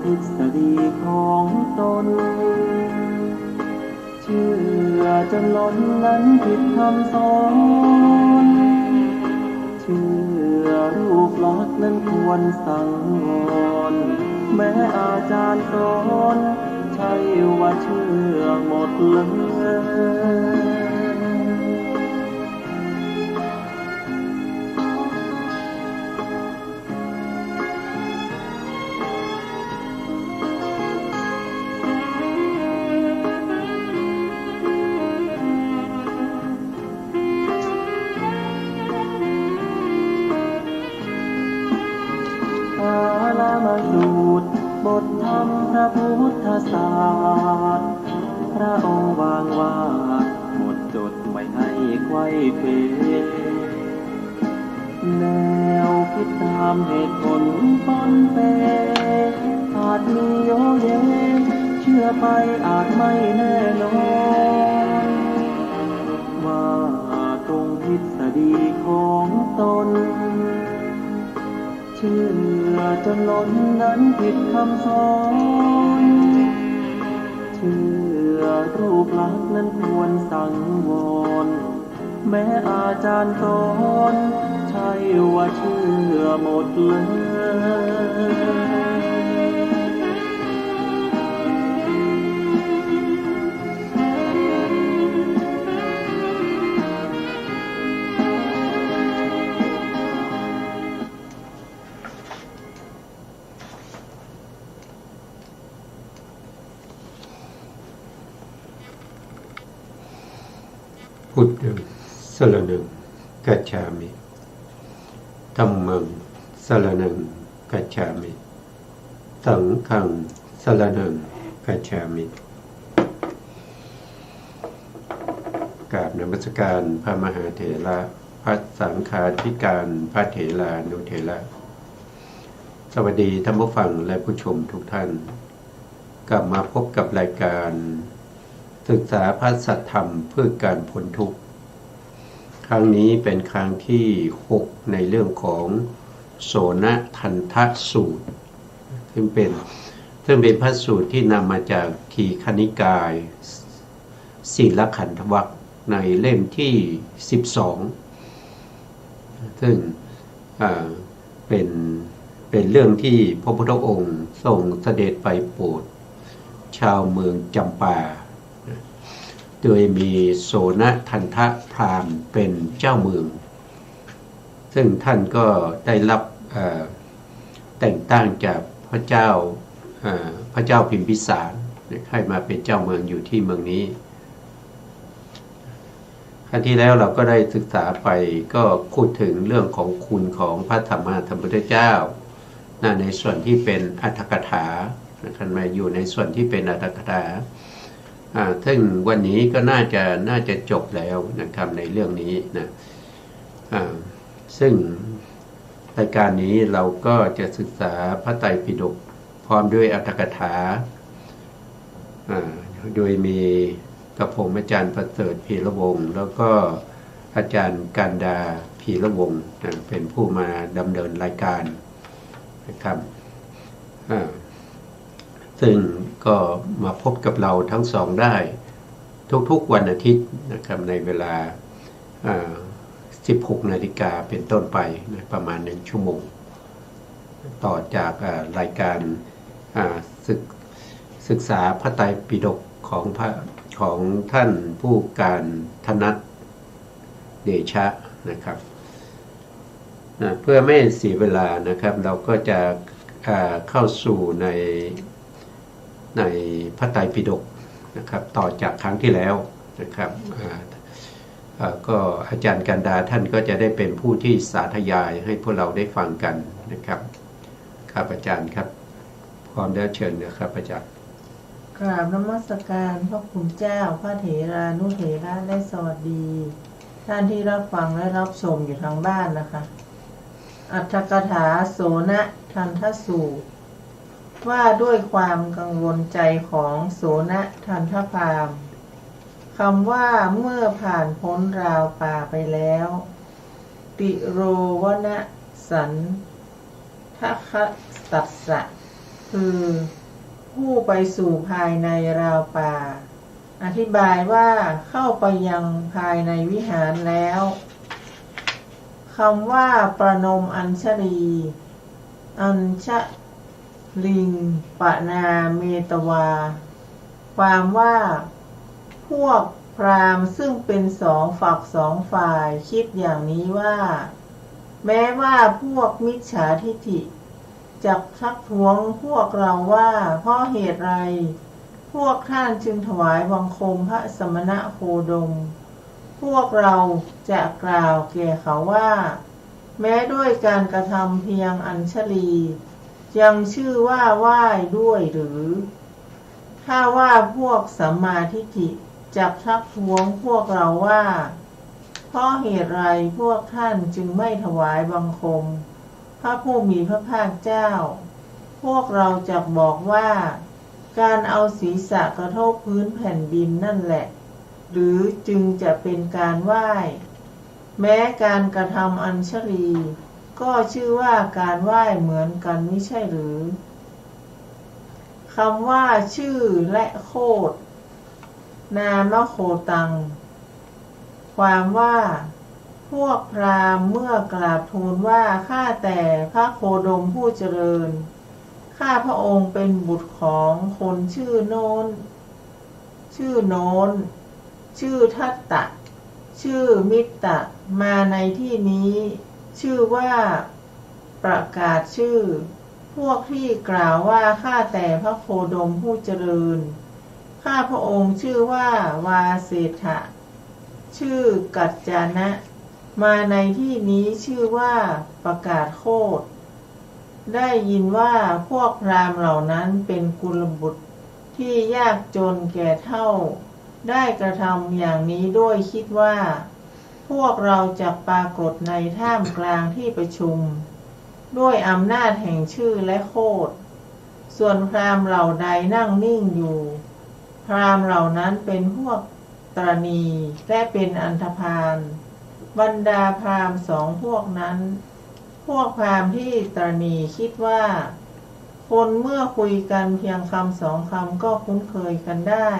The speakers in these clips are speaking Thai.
ทฤษฎีของตนเชื่อจนล้นนั้นผิดคำสอนเชื่อรูปลักษณ์นั้นควรสังวรแม้อาจารย์สอนใช่ว่าเชื่อหมดเลยมาสูตรบทธรรมพระพุทธศาสตร์พระองค์วางวาดหมดจดไว้ให้ไขว้เขวแนวคิดตามเหตุผลปนเปอาจมีโยเยเชื่อไปอาจไม่แน่นอนว่าตรงทฤษฎีของตนเชื่อจนล้นนั้นผิดคำสอนเชื่อรูปลักษณ์นั้นควรสังวรแม้อาจารย์สอนใช่ว่าเชื่อหมดเลยพุทธังสรณังกัจฉามิธัมมังสรณังกัจฉามิสังฆังสรณังกัจฉามิกราบนมัสการพระมหาเถระพระสังฆาธิการพระเถรานุเถระสวัสดีท่านผู้ฟังและผู้ชมทุกท่านกลับมาพบกับรายการศึกษาพระสัทธรรมเพื่อการพ้นทุกข์ครั้งนี้เป็นครั้งที่6ในเรื่องของโสนทันทสูตรซึ่งเป็นพระสูตรที่นำมาจากทีฆนิกายศีลขันธวรรคในเล่มที่12ซึ่งเป็นเรื่องที่พระพุทธองค์ทรงเสด็จไปโปรดชาวเมืองจำปาโดยมีโสนทันทพราหมณ์เป็นเจ้าเมืองซึ่งท่านก็ได้รับแต่งตั้งจากพระเจ้าพิมพิสารให้มาเป็นเจ้าเมืองอยู่ที่เมืองนี้ครั้งที่แล้วเราก็ได้ศึกษาไปก็พูดถึงเรื่องของคุณของพระธรรมพุทธเจ้าในส่วนที่เป็นอรรถกถานะครับมาอยู่ในส่วนที่เป็นอรรถกถาซึ่งวันนี้ก็น่าจะจบแล้วนะครับในเรื่องนี้นะซึ่งรายการนี้เราก็จะศึกษาพระไตรปิฎกพร้อมด้วยอรรถกถาโดยมีกระผมอาจารย์ประเสริฐพีระวงศ์แล้วก็อาจารย์กันดาพีระวงศ์เป็นผู้มาดำเนินรายการนะครับซึ่งก็มาพบกับเราทั้งสองได้ทุกๆวันอาทิตย์นะครับในเวลา16 นาฬิกาเป็นต้นไปนะประมาณ1 ชั่วโมงต่อจากรายการศึกษาพระไตรปิฎกของท่านผู้การธนัทเดชะนะครับเพื่อไม่เสียเวลานะครับเราก็จะเข้าสู่ในพระไตรปิฎกนะครับต่อจากครั้งที่แล้วนะครับก็อาจารย์กันดาท่านก็จะได้เป็นผู้ที่สาธยายให้พวกเราได้ฟังกันนะครับครับอาจารย์ครับพร้อมแล้วเชิญนะครับอาจารย์กราบนมัสการพระคุณเจ้าพระเถรานุเถระและสวัสดีท่านที่รับฟังและรับชมอยู่ทางบ้านนะคะอรรถกถาโสนทันทสูตรว่าด้วยความกังวลใจของโสนทันทพราหมณ์คำว่าเมื่อผ่านพ้นราวป่าไปแล้วติโรวนะสันทคตัสสะ คือผู้ไปสู่ภายในราวป่าอธิบายว่าเข้าไปยังภายในวิหารแล้วคำว่าประนมอัญชลีอัญชลิงปนาเมตวาความว่าพวกพราหมณ์ซึ่งเป็นสองฝักสองฝ่ายคิดอย่างนี้ว่าแม้ว่าพวกมิจฉาทิฐิจักทักท้วงพวกเราว่าเพราะเหตุไรพวกท่านจึงถวายบังคมพระสมณโคดมพวกเราจะกล่าวแก่เขาว่าแม้ด้วยการกระทำเพียงอัญชลียังชื่อว่าไหว้ด้วยหรือถ้าว่าพวกสัมมาทิฏฐิจักทักท้วงพวกเราว่าเพราะเหตุไรพวกท่านจึงไม่ถวายบังคมพระผู้มีพระภาคเจ้าพวกเราจักบอกว่าการเอาศีรษะกระทบพื้นแผ่นดินนั่นแหละหรือจึงจะเป็นการไหว้แม้การกระทำอัญชลีก็ชื่อว่าการไหว้เหมือนกันไม่ใช่หรือคำว่าชื่อและโคตรนามโคตังความว่าพวกพราหมณ์เมื่อกราบทูลว่าข้าแต่พระโคดมผู้เจริญข้าพระองค์เป็นบุตรของคนชื่อโน้นชื่อทัตตะชื่อมิตตะมาในที่นี้ชื่อว่าประกาศชื่อพวกที่กล่าวว่าข้าแต่พระโคดมผู้เจริญข้าพระองค์ชื่อว่าวาเสถะชื่อกัจจานะมาในที่นี้ชื่อว่าประกาศโคตรได้ยินว่าพวกพราหมณ์เหล่านั้นเป็นกุลบุตรที่ยากจนแก่เฒ่าได้กระทำอย่างนี้ด้วยคิดว่าพวกเราจะปรากฏในท่ามกลางที่ประชุมด้วยอำนาจแห่งชื่อและโคตรส่วนพราหมณ์เหล่าใดนั่งนิ่งอยู่พราหมณ์เหล่านั้นเป็นพวกตรณีและเป็นอันธพาลบรรดาพราหมณ์สองพวกนั้นพวกพราหมณ์ที่ตรณีคิดว่าคนเมื่อคุยกันเพียงคำสองคำก็คุ้นเคยกันได้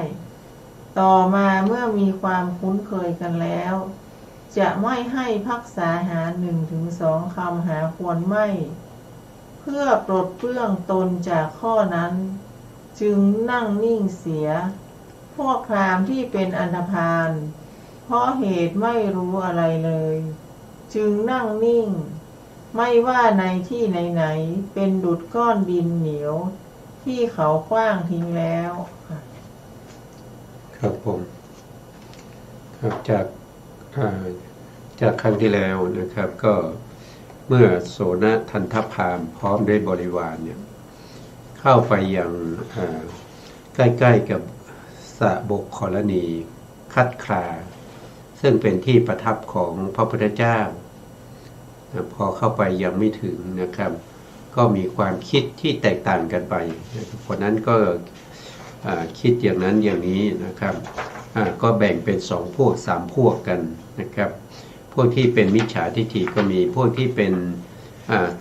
ต่อมาเมื่อมีความคุ้นเคยกันแล้วจะไม่ให้ภักษาหา1-2 คำหาควรไม่เพื่อปลดเปลื้องตนจากข้อนั้นจึงนั่งนิ่งเสียพวกพราหมณ์ที่เป็นอันธพาลเพราะเหตุไม่รู้อะไรเลยจึงนั่งนิ่งไม่ว่าในที่ไหนๆเป็นดุจก้อนดินเหนียวที่เขาขว้างทิ้งแล้วครับผมครับจากครั้งที่แล้วนะครับก็เมื่อโสนทันทพามพร้อมด้วยบริวารเนี่ยเข้าไปยังใกล้ๆกับสะบกขรณีคัดคราซึ่งเป็นที่ประทับของพระพุทธเจ้าพอเข้าไปยังไม่ถึงนะครับก็มีความคิดที่แตกต่างกันไปคนนั้นก็คิดอย่างนั้นอย่างนี้นะครับก็แบ่งเป็น2 พวก 3 พวกกันนะครับพวกที่เป็นมิจฉาทิฏฐิก็มีพวกที่เป็น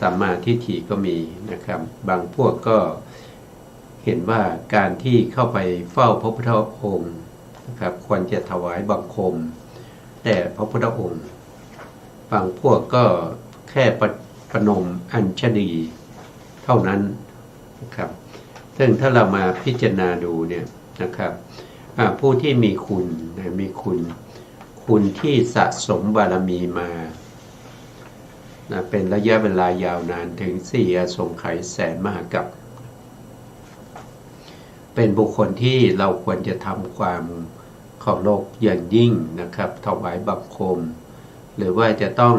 สัมมาทิฏฐิก็มีนะครับบางพวกก็เห็นว่าการที่เข้าไปเฝ้าพระพุทธองค์นะครับควรจะถวายบังคมแต่พระพุทธองค์บางพวกก็แค่ประนมอัญชลีเท่านั้นนะครับซึ่งถ้าเรามาพิจารณาดูเนี่ยนะครับผู้ที่มีคุณมีคุณที่สะสมบารมีมาเป็นระยะเวลายาวนานถึง4 อสงไขยแสนมหากัปเป็นบุคคลที่เราควรจะทำความเคารพอย่างยิ่งนะครับถวายบังคมหรือว่าจะต้อง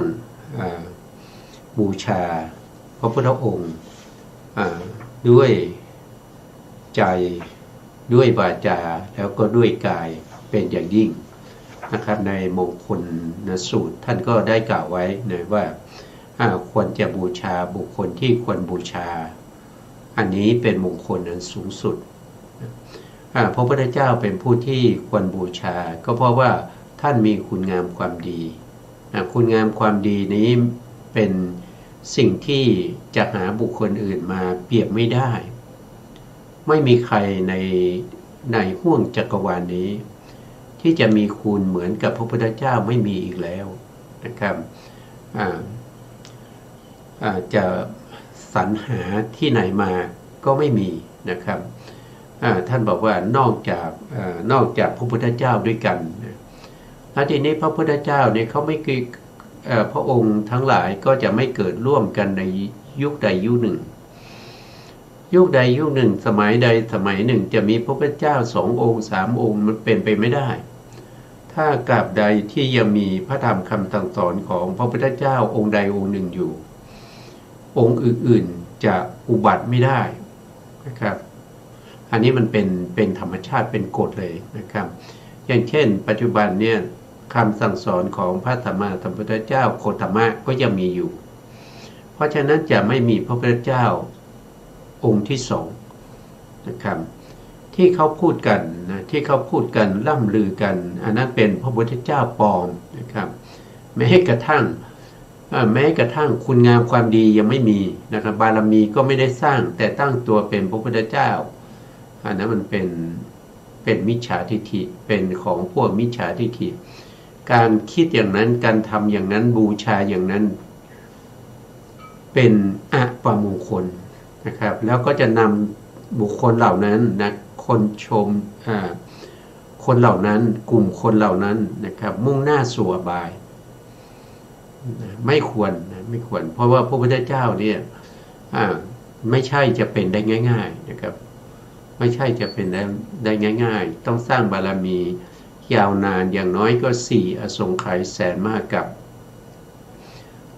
บูชาพระพุทธองค์ด้วยใจด้วยวาจาแล้วก็ด้วยกายเป็นอย่างยิ่งนะครับในมงคลสูตรท่านก็ได้กล่าวไว้นะว่าควรจะบูชาบุคคลที่ควรบูชาอันนี้เป็นมงคลอันสูงสุดพระพุทธเจ้าเป็นผู้ที่ควรบูชาก็เพราะว่าท่านมีคุณงามความดีคุณงามความดีนี้เป็นสิ่งที่จะหาบุคคลอื่นมาเปรียบไม่ได้ ไม่มีใครในห้วงจักรวาลนี้ที่จะมีคุณเหมือนกับพระพุทธเจ้าไม่มีอีกแล้วนะครับจะสรรหาที่ไหนมาก็ไม่มีนะครับท่านบอกว่านอกจากพระพุทธเจ้าด้วยกันแล้วทีนี้พระพุทธเจ้าเนี่ยเขาไม่คือพระองค์ทั้งหลายก็จะไม่เกิดร่วมกันในยุคใดยุคหนึ่งสมัยใดสมัยหนึ่งจะมีพระพุทธเจ้า2 องค์ 3 องค์มันเป็นไปไม่ได้ถ้ากราบใดที่ยังมีพระธรรมคำสั่งสอนของพระพุทธเจ้าองค์ใดองค์หนึ่งอยู่องค์อื่นๆจะอุบัติไม่ได้นะครับอันนี้มันเป็นธรรมชาติเป็นกฎเลยนะครับอย่างเช่นปัจจุบันเนี่ยคำสั่งสอนของพระสัมมาสัมพุทธเจ้าโคตมะก็ยังมีอยู่เพราะฉะนั้นจะไม่มีพระพุทธเจ้าองค์ที่2นะครับที่เขาพูดกันนะที่เขาพูดกันล่ำลือกันอันนั้นเป็นพระพุทธเจ้าปลอมนะครับแม้กระทั่งคุณงามความดียังไม่มีนะครับบารมีก็ไม่ได้สร้างแต่ตั้งตัวเป็นพระพุทธเจ้าอันนั้นมันเป็นมิจฉาทิฏฐิเป็นของพวกมิจฉาทิฏฐิการคิดอย่างนั้นการทำอย่างนั้นบูชาอย่างนั้นเป็นอัปมงคลนะครับแล้วก็จะนำบุคคลเหล่านั้นนะคนชมคนเหล่านั้นกลุ่มคนเหล่านั้นนะครับมุ่งหน้าสู่อบายไม่ควรเพราะว่าพระพุทธเจ้าเนี่ยไม่ใช่จะเป็นได้ง่ายๆนะครับไม่ใช่จะเป็นได้ง่ายๆต้องสร้างบารมียาวนานอย่างน้อยก็4 อสงไขยแสนมหากัป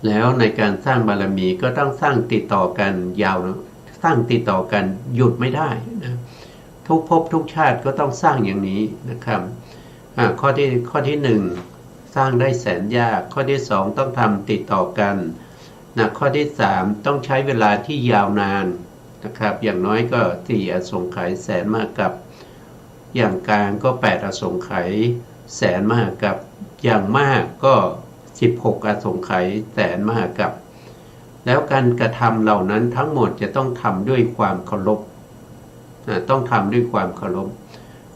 แล้วในการสร้างบารมีก็ต้องสร้างติดต่อกันยาวสร้างติดต่อกันหยุดไม่ได้นะทุกภพทุกชาติก็ต้องสร้างอย่างนี้นะครับข้อที่1สร้างได้แสนยากข้อที่2ต้องทำติดต่อกันนะข้อที่3ต้องใช้เวลาที่ยาวนานนะครับอย่างน้อยก็4 อสงไขยแสนมหากัปอย่างกลางก็8 อสงไขยแสนมหากัปอย่างมากก็16 อสงไขยแสนมหากัปแล้วการกระทำเหล่านั้นทั้งหมดจะต้องทำด้วยความเคารพต้องทำด้วยความเคารพ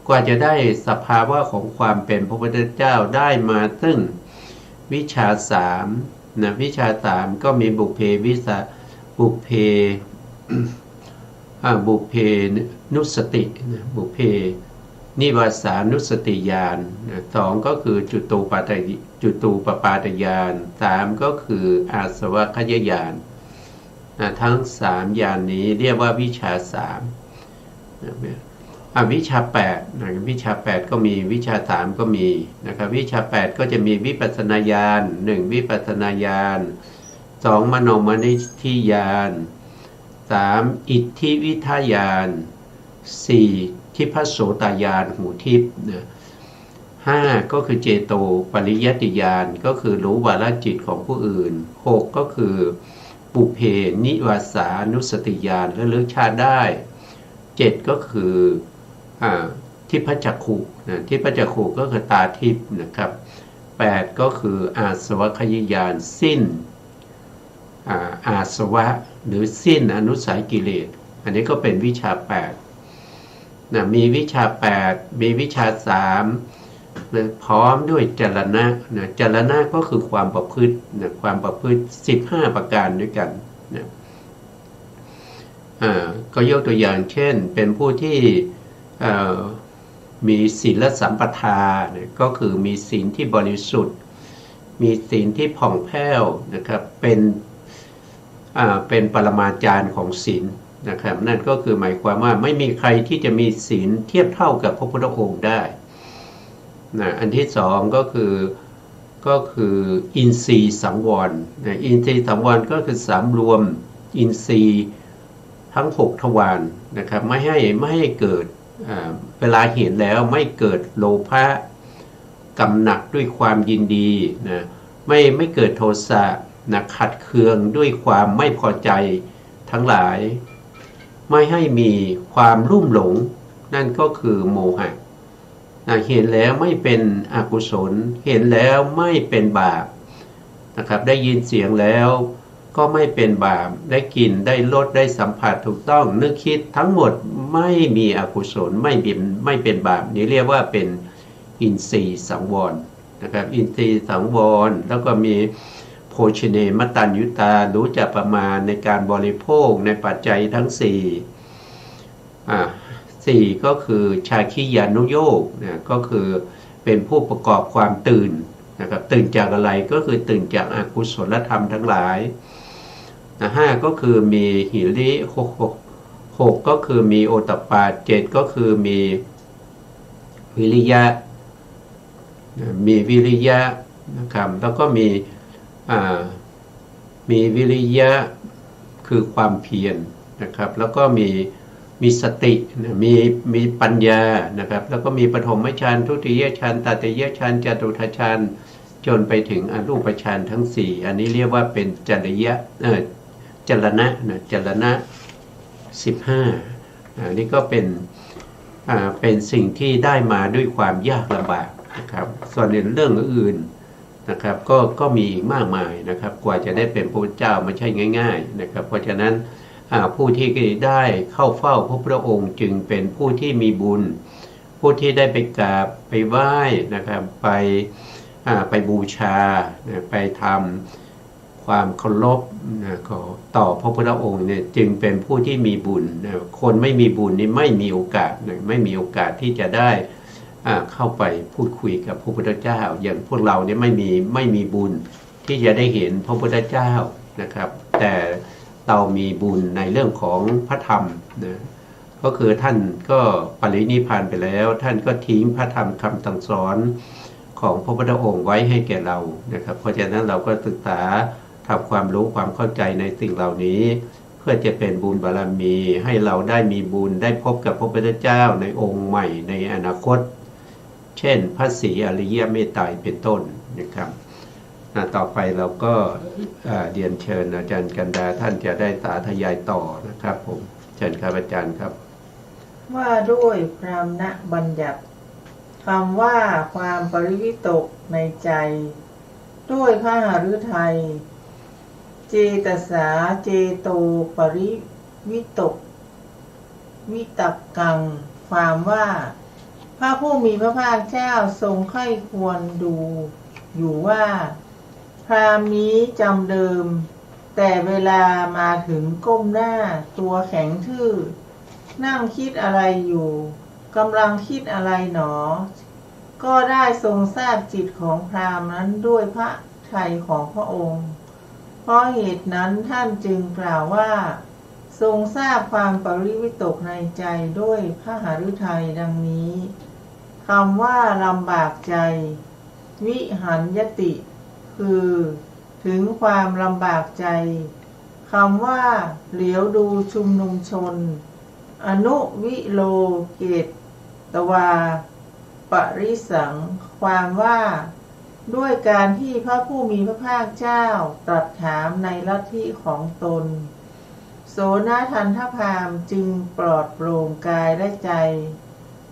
กว่าจะได้สภาวะของความเป็นพระพุทธเจ้าได้มาซึ่งวิชา3นะวิชา3ก็มีบุพเพนุสติบุพเพนิวาสานุสติญาณ2ก็คือจุตูปปาตญาณ3ก็คืออาสวะคยญาณทั้ง3ญาณนี้เรียกว่าวิชา3วิชา8นะวิชา8ก็มีวิชา3ก็มีนะครับวิชา8ก็จะมีวิปัสสนาญาณ1วิปัสสนาญาณ2มโนมยิทธิญาณ3อิทธิวิทยาน 4ทิพโสตญาณหูทิพย์5ก็คือเจโตปริยัติญาณก็คือรู้วาระจิตของผู้อื่น6ก็คือปุเพนิวาสานุสติญาณระลึกชาติได้7ก็คือทิพจักขุทิพจักขุก็คือตาทิพย์นะครับ8ก็คืออาสวะคยญาณสิ้นอาสวะหรือสิ้นอนุสัยกิเลสอันนี้ก็เป็นวิชา8นะมีวิชา8มีวิชา3นะพร้อมด้วยจรณะนะจรณะก็คือความประพฤตินะความประพฤติ15ประการด้วยกันนะก็ยกตัวอย่างเช่นเป็นผู้ที่มีศีลสัมปทานะก็คือมีศีลที่บริสุทธิ์มีศีลที่ผ่องแผ้วนะครับเป็นปรมาจารย์ของศีลนะครับนั่นก็คือหมายความว่าไม่มีใครที่จะมีศีลเทียบเท่ากับพระพุทธองค์ได้นะอันที่2ก็คืออินทรีย์สังวรนะอินทรีย์สังวรก็คือสำรวมอินทรีย์ทั้ง6ทวารนะครับไม่ให้เกิดเวลาเห็นแล้วไม่เกิดโลภะกำหนัดด้วยความยินดีนะไม่เกิดโทสะนะขัดเคืองด้วยความไม่พอใจทั้งหลายไม่ให้มีความรุ่มหลงนั่นก็คือโมหะเห็นแล้วไม่เป็นอกุศลเห็นแล้วไม่เป็นบาปนะครับได้ยินเสียงแล้ว ก็ไม่เป็นบาปได้กลิ่นได้รสได้สัมผัสถูกต้องนึกคิดทั้งหมดไม่มีอกุศลไม่เป็นบาปนี่เรียกว่าเป็นอินทรีย์สังวรนะครับอินทรีย์สังวรแล้วก็มีโภชเนมตัญยุตารู้จักประมาณในการบริโภคในปัจจัยทั้งสี่ก็คือชาคิยานุโยคนะก็คือเป็นผู้ประกอบความตื่นนะครับตื่นจากอะไรก็คือตื่นจากอกุศลธรรมทั้งหลายห้าก็คือมีหิริหกก็คือมีโอตตัปปาเจ็ดก็คือมีวิริยะนะครับแล้วก็มีวิริยะคือความเพียรนะครับแล้วก็มีสติมีปัญญานะครับแล้วก็มีปฐมฌานทุติยฌานตติยฌานจตุตฌานจนไปถึงอรูปฌานทั้ง4อันนี้เรียกว่าเป็นจรณะ15อันนี้ก็เป็นสิ่งที่ได้มาด้วยความยากลำบากนะครับส่วนในเรื่องอื่นนะครับก็มีอีกมากมายนะครับกว่าจะได้เป็นพระพุทธเจ้าไม่ใช่ง่ายๆนะครับเพราะฉะนั้นผู้ที่ได้เข้าเฝ้าพระพุทธองค์จึงเป็นผู้ที่มีบุญผู้ที่ได้ไปกราบไปไหว้นะครับไปบูชาไปทำความเคารพต่อพระพุทธองค์เนี่ยจึงเป็นผู้ที่มีบุญคนไม่มีบุญนี่ไม่มีโอกาสที่จะได้เข้าไปพูดคุยกับพระพุทธเจ้าอย่างพวกเราเนี่ยไม่มีบุญที่จะได้เห็นพระพุทธเจ้านะครับแต่เรามีบุญในเรื่องของพระธรรมนะก็คือท่านก็ปรินิพพานไปแล้วท่านก็ทิ้งพระธรรมคำสั่งสอนของพระพุทธองค์ไว้ให้แก่เรานะครับเพราะฉะนั้นเราก็ศึกษาทำความรู้ความเข้าใจในสิ่งเหล่านี้เพื่อจะเป็นบุญบารมีให้เราได้มีบุญได้พบกับพระพุทธเจ้าในองค์ใหม่ในอนาคตเช่นพระศรีอริยเมตไตรเป็นต้นนะครับต่อไปเราก็เรียนเชิญอาจารย์กันดาท่านจะได้สาธยายต่อนะครับผมเชิญครับอาจารย์ครับว่าด้วยพรามณบัญญัติคำว่าความปริวิตกในใจด้วยพระหฤทัยเจตสาเจโตปริวิตกวิตกังความว่าพระผู้มีพระภาคเจ้าทรงใคร่ควรดูอยู่ว่าพราหมณ์นี้จำเดิมแต่เวลามาถึงก้มหน้าตัวแข็งทื่อนั่งคิดอะไรอยู่กำลังคิดอะไรหนอก็ได้ทรงทราบจิตของพราหมณ์นั้นด้วยพระทัยของพระองค์เพราะเหตุนั้นท่านจึงกล่าวว่าทรงทราบความปริวิตกในใจด้วยพระหฤทัยดังนี้คำว่าลำบากใจวิหันยติคือถึงความลำบากใจคำว่าเหลียวดูชุมนุมชนอนุวิโลเกตวาปริสังความว่าด้วยการที่พระผู้มีพระภาคเจ้าตรัสถามในลัทธิของตนโสนทันทพามจึงปลอดโปร่งกายและใจ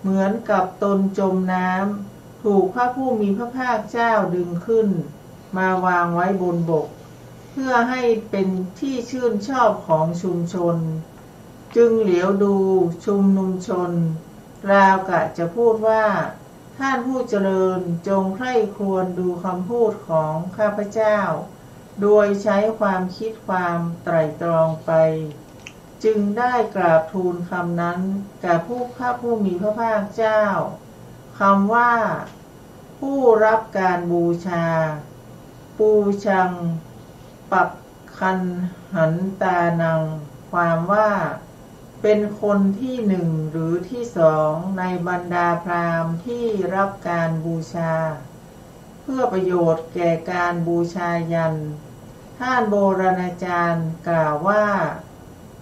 เหมือนกับตนจมน้ำถูกพระผู้มีพระภาคเจ้าดึงขึ้นมาวางไว้บนบกเพื่อให้เป็นที่ชื่นชอบของชุมชนจึงเหลียวดูชุมนุมชนราวกะจะพูดว่าท่านผู้เจริญจงใคร่ครวญดูคำพูดของข้าพเจ้าโดยใช้ความคิดความไตร่ตรองไปจึงได้กราบทูลคำนั้นแก่พระผู้มีพระภาคเจ้าคำว่าผู้รับการบูชาปูชังปักคันหันตานังความว่าเป็นคนที่หนึ่งหรือที่สองในบรรดาพราหมณ์ที่รับการบูชาเพื่อประโยชน์แก่การบูชายันท่านโบราณอาจารย์กล่าวว่า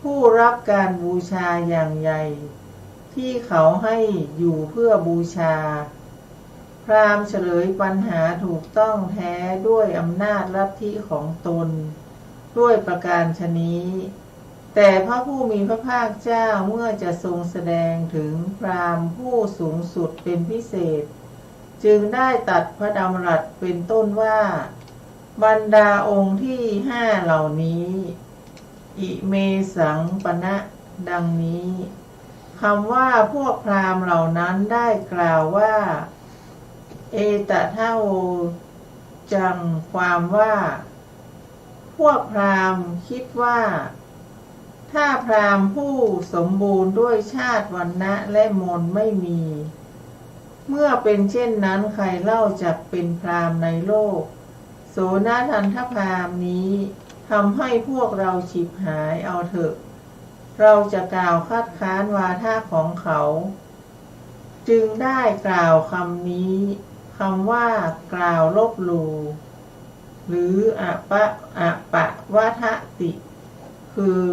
ผู้รับการบูชาอย่างใหญ่ที่เขาให้อยู่เพื่อบูชาพราหมณ์เฉลยปัญหาถูกต้องแท้ด้วยอำนาจลัทธิของตนด้วยประการฉนี้แต่พระผู้มีพระภาคเจ้าเมื่อจะทรงแสดงถึงพราหมณ์ผู้สูงสุดเป็นพิเศษจึงได้ตัดพระดำรัสเป็นต้นว่า บรรดาองค์ที่ห้าเหล่านี้อิเมสังปณะดังนี้คำว่าพวกพราหมณ์เหล่านั้นได้กล่าวว่าเอตทะโวจังความว่าพวกพราหมณ์คิดว่าถ้าพราหมณ์ผู้สมบูรณ์ด้วยชาติวรรณะและมนต์ไม่มีเมื่อเป็นเช่นนั้นใครเล่าจักเป็นพราหมณ์ในโลกโสนทันทพราหมณ์นี้ทำให้พวกเราฉิบหายเอาเถอะเราจะกล่าวคัดค้านวาทะของเขาจึงได้กล่าวคำนี้คำว่ากล่าวลบหลู่หรืออปะวาทะติคือ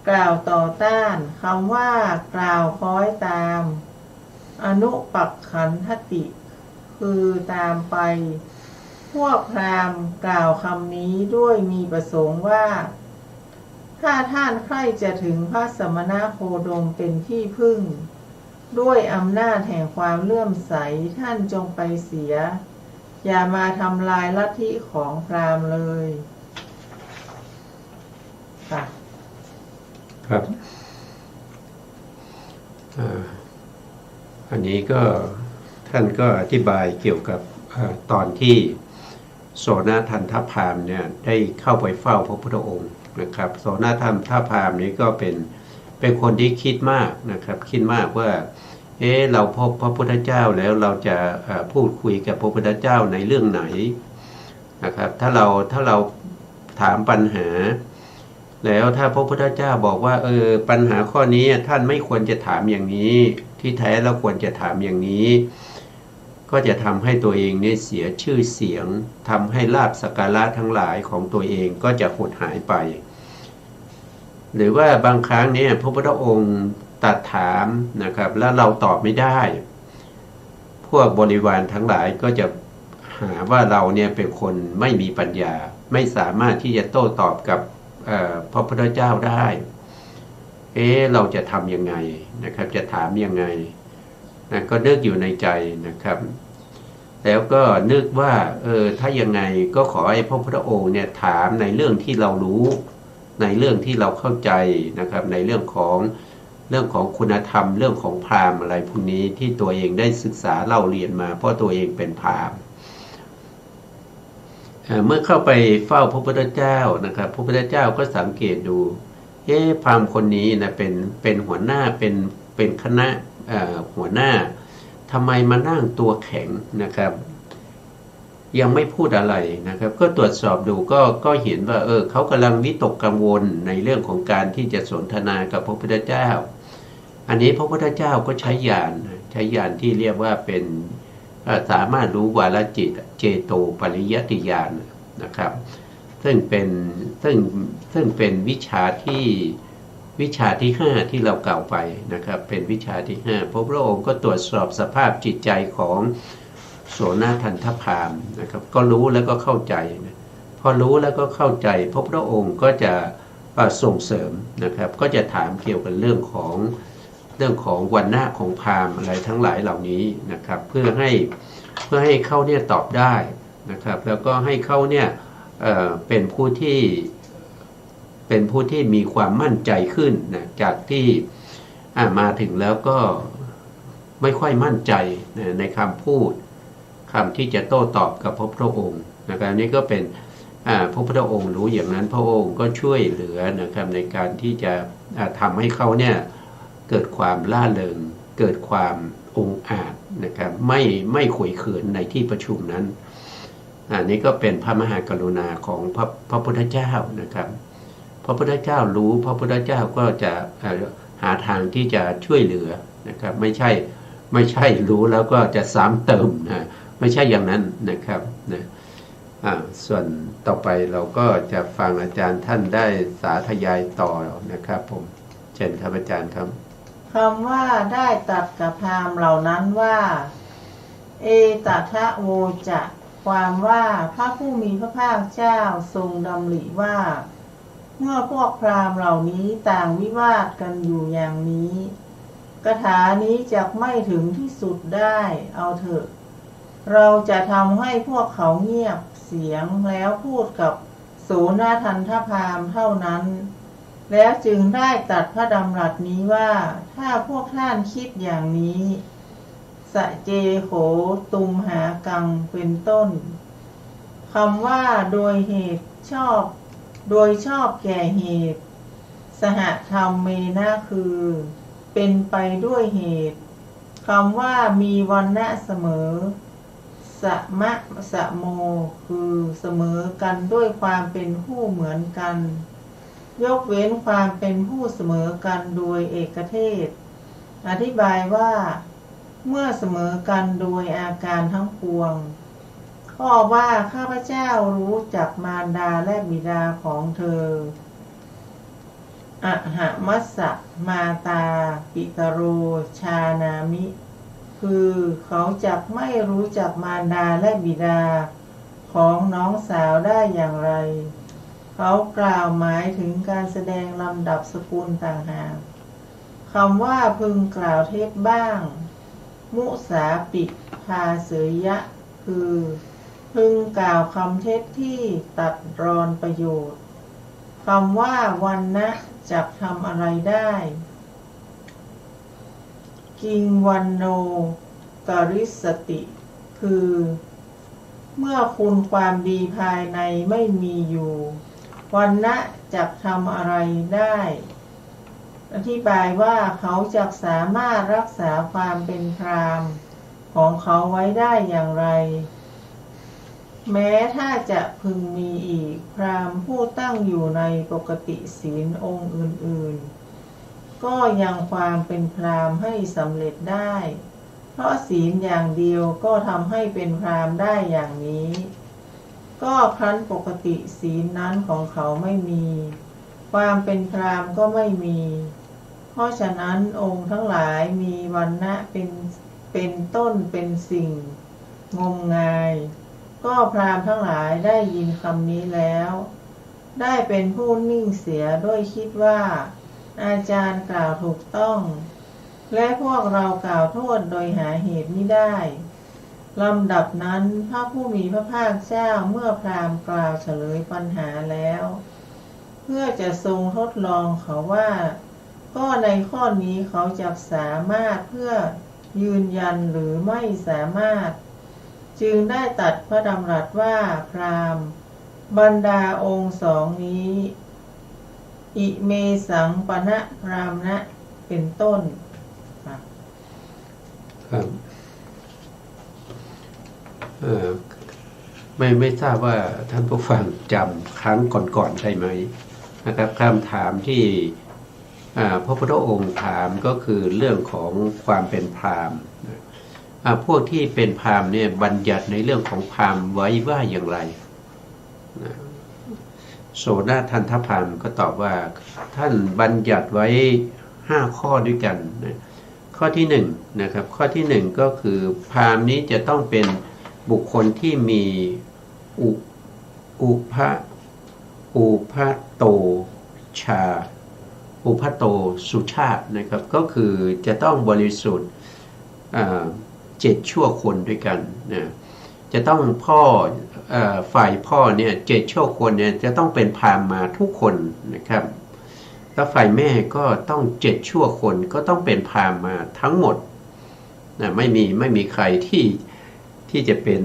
กล่าวต่อต้านคำว่ากล่าวคล้อยตามอนุปักขันทติคือตามไปพวกพราหมณ์กล่าวคำนี้ด้วยมีประสงค์ว่าถ้าท่านใคร่จะถึงพระสมณโคดมเป็นที่พึ่งด้วยอำนาจแห่งความเลื่อมใสท่านจงไปเสียอย่ามาทำลายลัทธิของพราหมณ์เลยค่ะครับอันนี้ก็ท่านก็อธิบายเกี่ยวกับตอนที่โสนทันทพราหมณ์เนี่ยได้เข้าไปเฝ้าพระพุทธองค์นะครับโสนทันทพราหมณ์นี้ก็เป็นคนที่คิดมากนะครับคิดมากว่าเราพบพระพุทธเจ้าแล้วเราจะพูดคุยกับพระพุทธเจ้าในเรื่องไหนนะครับถ้าเราถามปัญหาแล้วถ้าพระพุทธเจ้าบอกว่าปัญหาข้อนี้ท่านไม่ควรจะถามอย่างนี้ที่แท้เราควรจะถามอย่างนี้ก็จะทำให้ตัวเองเนี่ยเสียชื่อเสียงทำให้ลาภสักการะทั้งหลายของตัวเองก็จะหดหายไปหรือว่าบางครั้งเนี่ยพระพุทธองค์ตรัสถามนะครับแล้วเราตอบไม่ได้พวกบริวารทั้งหลายก็จะหาว่าเราเนี่ยเป็นคนไม่มีปัญญาไม่สามารถที่จะโต้ตอบกับพระพุทธเจ้าได้เราจะทำยังไงนะครับจะถามยังไงนะก็นึกอยู่ในใจนะครับแล้วก็นึกว่าถ้ายังไงก็ขอให้พระพุทธองค์เนี่ยถามในเรื่องที่เรารู้ในเรื่องที่เราเข้าใจนะครับในเรื่องของคุณธรรมเรื่องของพราหมณ์อะไรพวกนี้ที่ตัวเองได้ศึกษาเล่าเรียนมาเพราะตัวเองเป็นพราหมณ์เมื่อเข้าไปเฝ้าพระพุทธเจ้านะครับพระพุทธเจ้าก็สังเกตดูพราหมณ์คนนี้นะเป็นหัวหน้าเป็นคณะหัวหน้าทำไมมานั่งตัวแข็งนะครับยังไม่พูดอะไรนะครับก็ตรวจสอบดูก็เห็นว่าเขากำลังวิตกกังวลในเรื่องของการที่จะสนทนากับพระพุทธเจ้าอันนี้พระพุทธเจ้าก็ใช้ญาณที่เรียกว่าเป็นสามารถรู้วาลจิตเจโตปริยัติญาณนะครับซึ่งเป็นวิชาที่5ที่เรากล่าวไปนะครับเป็นวิชาที่5พระพุทธองค์ก็ตรวจสอบสภาพจิตใจของโสนทันทพราหมณ์นะครับก็รู้แล้วก็เข้าใจนะพอรู้แล้วก็เข้าใจพระพุทธองค์ก็จะส่งเสริมนะครับก็จะถามเกี่ยวกับเรื่องของวรรณะของพราหมณ์อะไรทั้งหลายเหล่านี้นะครับเพื่อให้เขาเนี่ยตอบได้นะครับแล้วก็ให้เขาเนี่ยเป็นผู้ที่มีความมั่นใจขึ้นนะจากที่มาถึงแล้วก็ไม่ค่อยมั่นใจในคำพูดคำที่จะโต้ตอบกับพระพุทธองค์นะครับนี่ก็เป็นพระพุทธองค์รู้อย่างนั้นพระองค์ก็ช่วยเหลือนะครับในการที่จะทำให้เขาเนี่ยเกิดความล่าเริงเกิดความองอาจนะครับไม่ขวยเขินในที่ประชุมนั้นนี่ก็เป็นพระมหากรุณาของพระพุทธเจ้านะครับพระพุทธเจ้ารู้พระพุทธเจ้าก็จะหาทางที่จะช่วยเหลือนะครับไม่ใช่รู้แล้วก็จะซ้ำเติมนะไม่ใช่อย่างนั้นนะครับนะส่วนต่อไปเราก็จะฟังอาจารย์ท่านได้สาธยายต่อนะครับผมเชิญครับอาจารย์ครับคำว่าได้ตรัสกับพราหมณ์เหล่านั้นว่าเอตทะโวจะความว่าพระผู้มีพระภาคเจ้าทรงดำริว่าเมื่อพวกพราหมณ์เหล่านี้ต่างวิวาทกันอยู่อย่างนี้คาถานี้จะไม่ถึงที่สุดได้เอาเถอะ เราจะทำให้พวกเขาเงียบเสียงแล้วพูดกับโสนทันทพราหมณ์เท่านั้นแล้วจึงได้ตรัสพระดำรัสนี้ว่าถ้าพวกท่านคิดอย่างนี้สะเจโขตุมหากังเป็นต้นคำว่าโดยเหตุชอบโดยชอบแก่เหตุสหธรรมเมนะคือเป็นไปด้วยเหตุคำว่ามีวรรณะเสมอสมะสะโมคือเสมอกันด้วยความเป็นผู้เหมือนกันยกเว้นความเป็นผู้เสมอกันโดยเอกเทศอธิบายว่าเมื่อเสมอกันโดยอาการทั้งปวงข้อว่าข้าพเจ้ารู้จักมารดาและบิดาของเธออะหะมัสสะมาตาปิตโรชานามิคือเขาจักไม่รู้จักมารดาและบิดาของน้องสาวได้อย่างไรเขากล่าวหมายถึงการแสดงลำดับสกุลต่างหากคำว่าพึงกล่าวเท็จบ้างมุสาปิพาเสยยะคือพึงกล่าวคำเท็จที่ตัดรอนประโยชน์คำว่าวันนะจักทำอะไรได้กิงวันโนกริสติคือเมื่อคุณความดีภายในไม่มีอยู่วันนะจักทำอะไรได้อธิบายว่าเขาจักสามารถรักษาความเป็นพราหมณ์ของเขาไว้ได้อย่างไรแม้ถ้าจะพึงมีอีกพราหมณ์ผู้ตั้งอยู่ในปกติศีลองค์อื่นๆก็ยังความเป็นพราหมณ์ให้สำเร็จได้เพราะศีลอย่างเดียวก็ทำให้เป็นพราหมณ์ได้อย่างนี้ก็ครั้นปกติศีลนั้นของเขาไม่มีความเป็นพราหมณ์ก็ไม่มีเพราะฉะนั้นองค์ทั้งหลายมีวรรณะเป็นต้นเป็นสิ่งงมงายก็พราหมณ์ทั้งหลายได้ยินคำนี้แล้วได้เป็นผู้นิ่งเสียด้วยคิดว่าอาจารย์กล่าวถูกต้องและพวกเรากล่าวโทษโดยหาเหตุไม่ได้ลำดับนั้นพระผู้มีพระภาคเจ้าเมื่อพราหมณ์กล่าวเฉลยปัญหาแล้วเพื่อจะทรงทดลองเขาว่าก็ในข้อนี้เขาจะสามารถเพื่อยืนยันหรือไม่สามารถจึงได้ตรัสพระดำรัสว่าพราหมณ์บรรดาองค์สองนี้อิเมสังปณะพรามณะเป็นต้นครับไม่ทราบว่าท่านผู้ฟังจำครั้งก่อนๆได้ไหมนะครับคำถามที่พระพุทธองค์ถามก็คือเรื่องของความเป็นพราหมณ์พวกที่เป็นพราหมณ์เนี่ยบัญญัติในเรื่องของพราหมณ์ไว้ว่าอย่างไรโสนทันทพราหมณ์ก็ตอบว่าท่านบัญญัติไว้5ข้อด้วยกันนะข้อที่1นะครับข้อที่1ก็คือพราหมณ์นี้จะต้องเป็นบุคคลที่มีอุพโตชาอุพโตสุชาตินะครับก็คือจะต้องบริสุทธิ์7 ชั่วคนด้วยกันนะจะต้องฝ่ายพ่อเนี่ย7 ชั่วคนเนี่ยจะต้องเป็นพราหมณ์มาทุกคนนะครับแล้วฝ่ายแม่ก็ต้อง7 ชั่วคนก็ต้องเป็นพราหมณ์มาทั้งหมดนะไม่มีใครที่จะเป็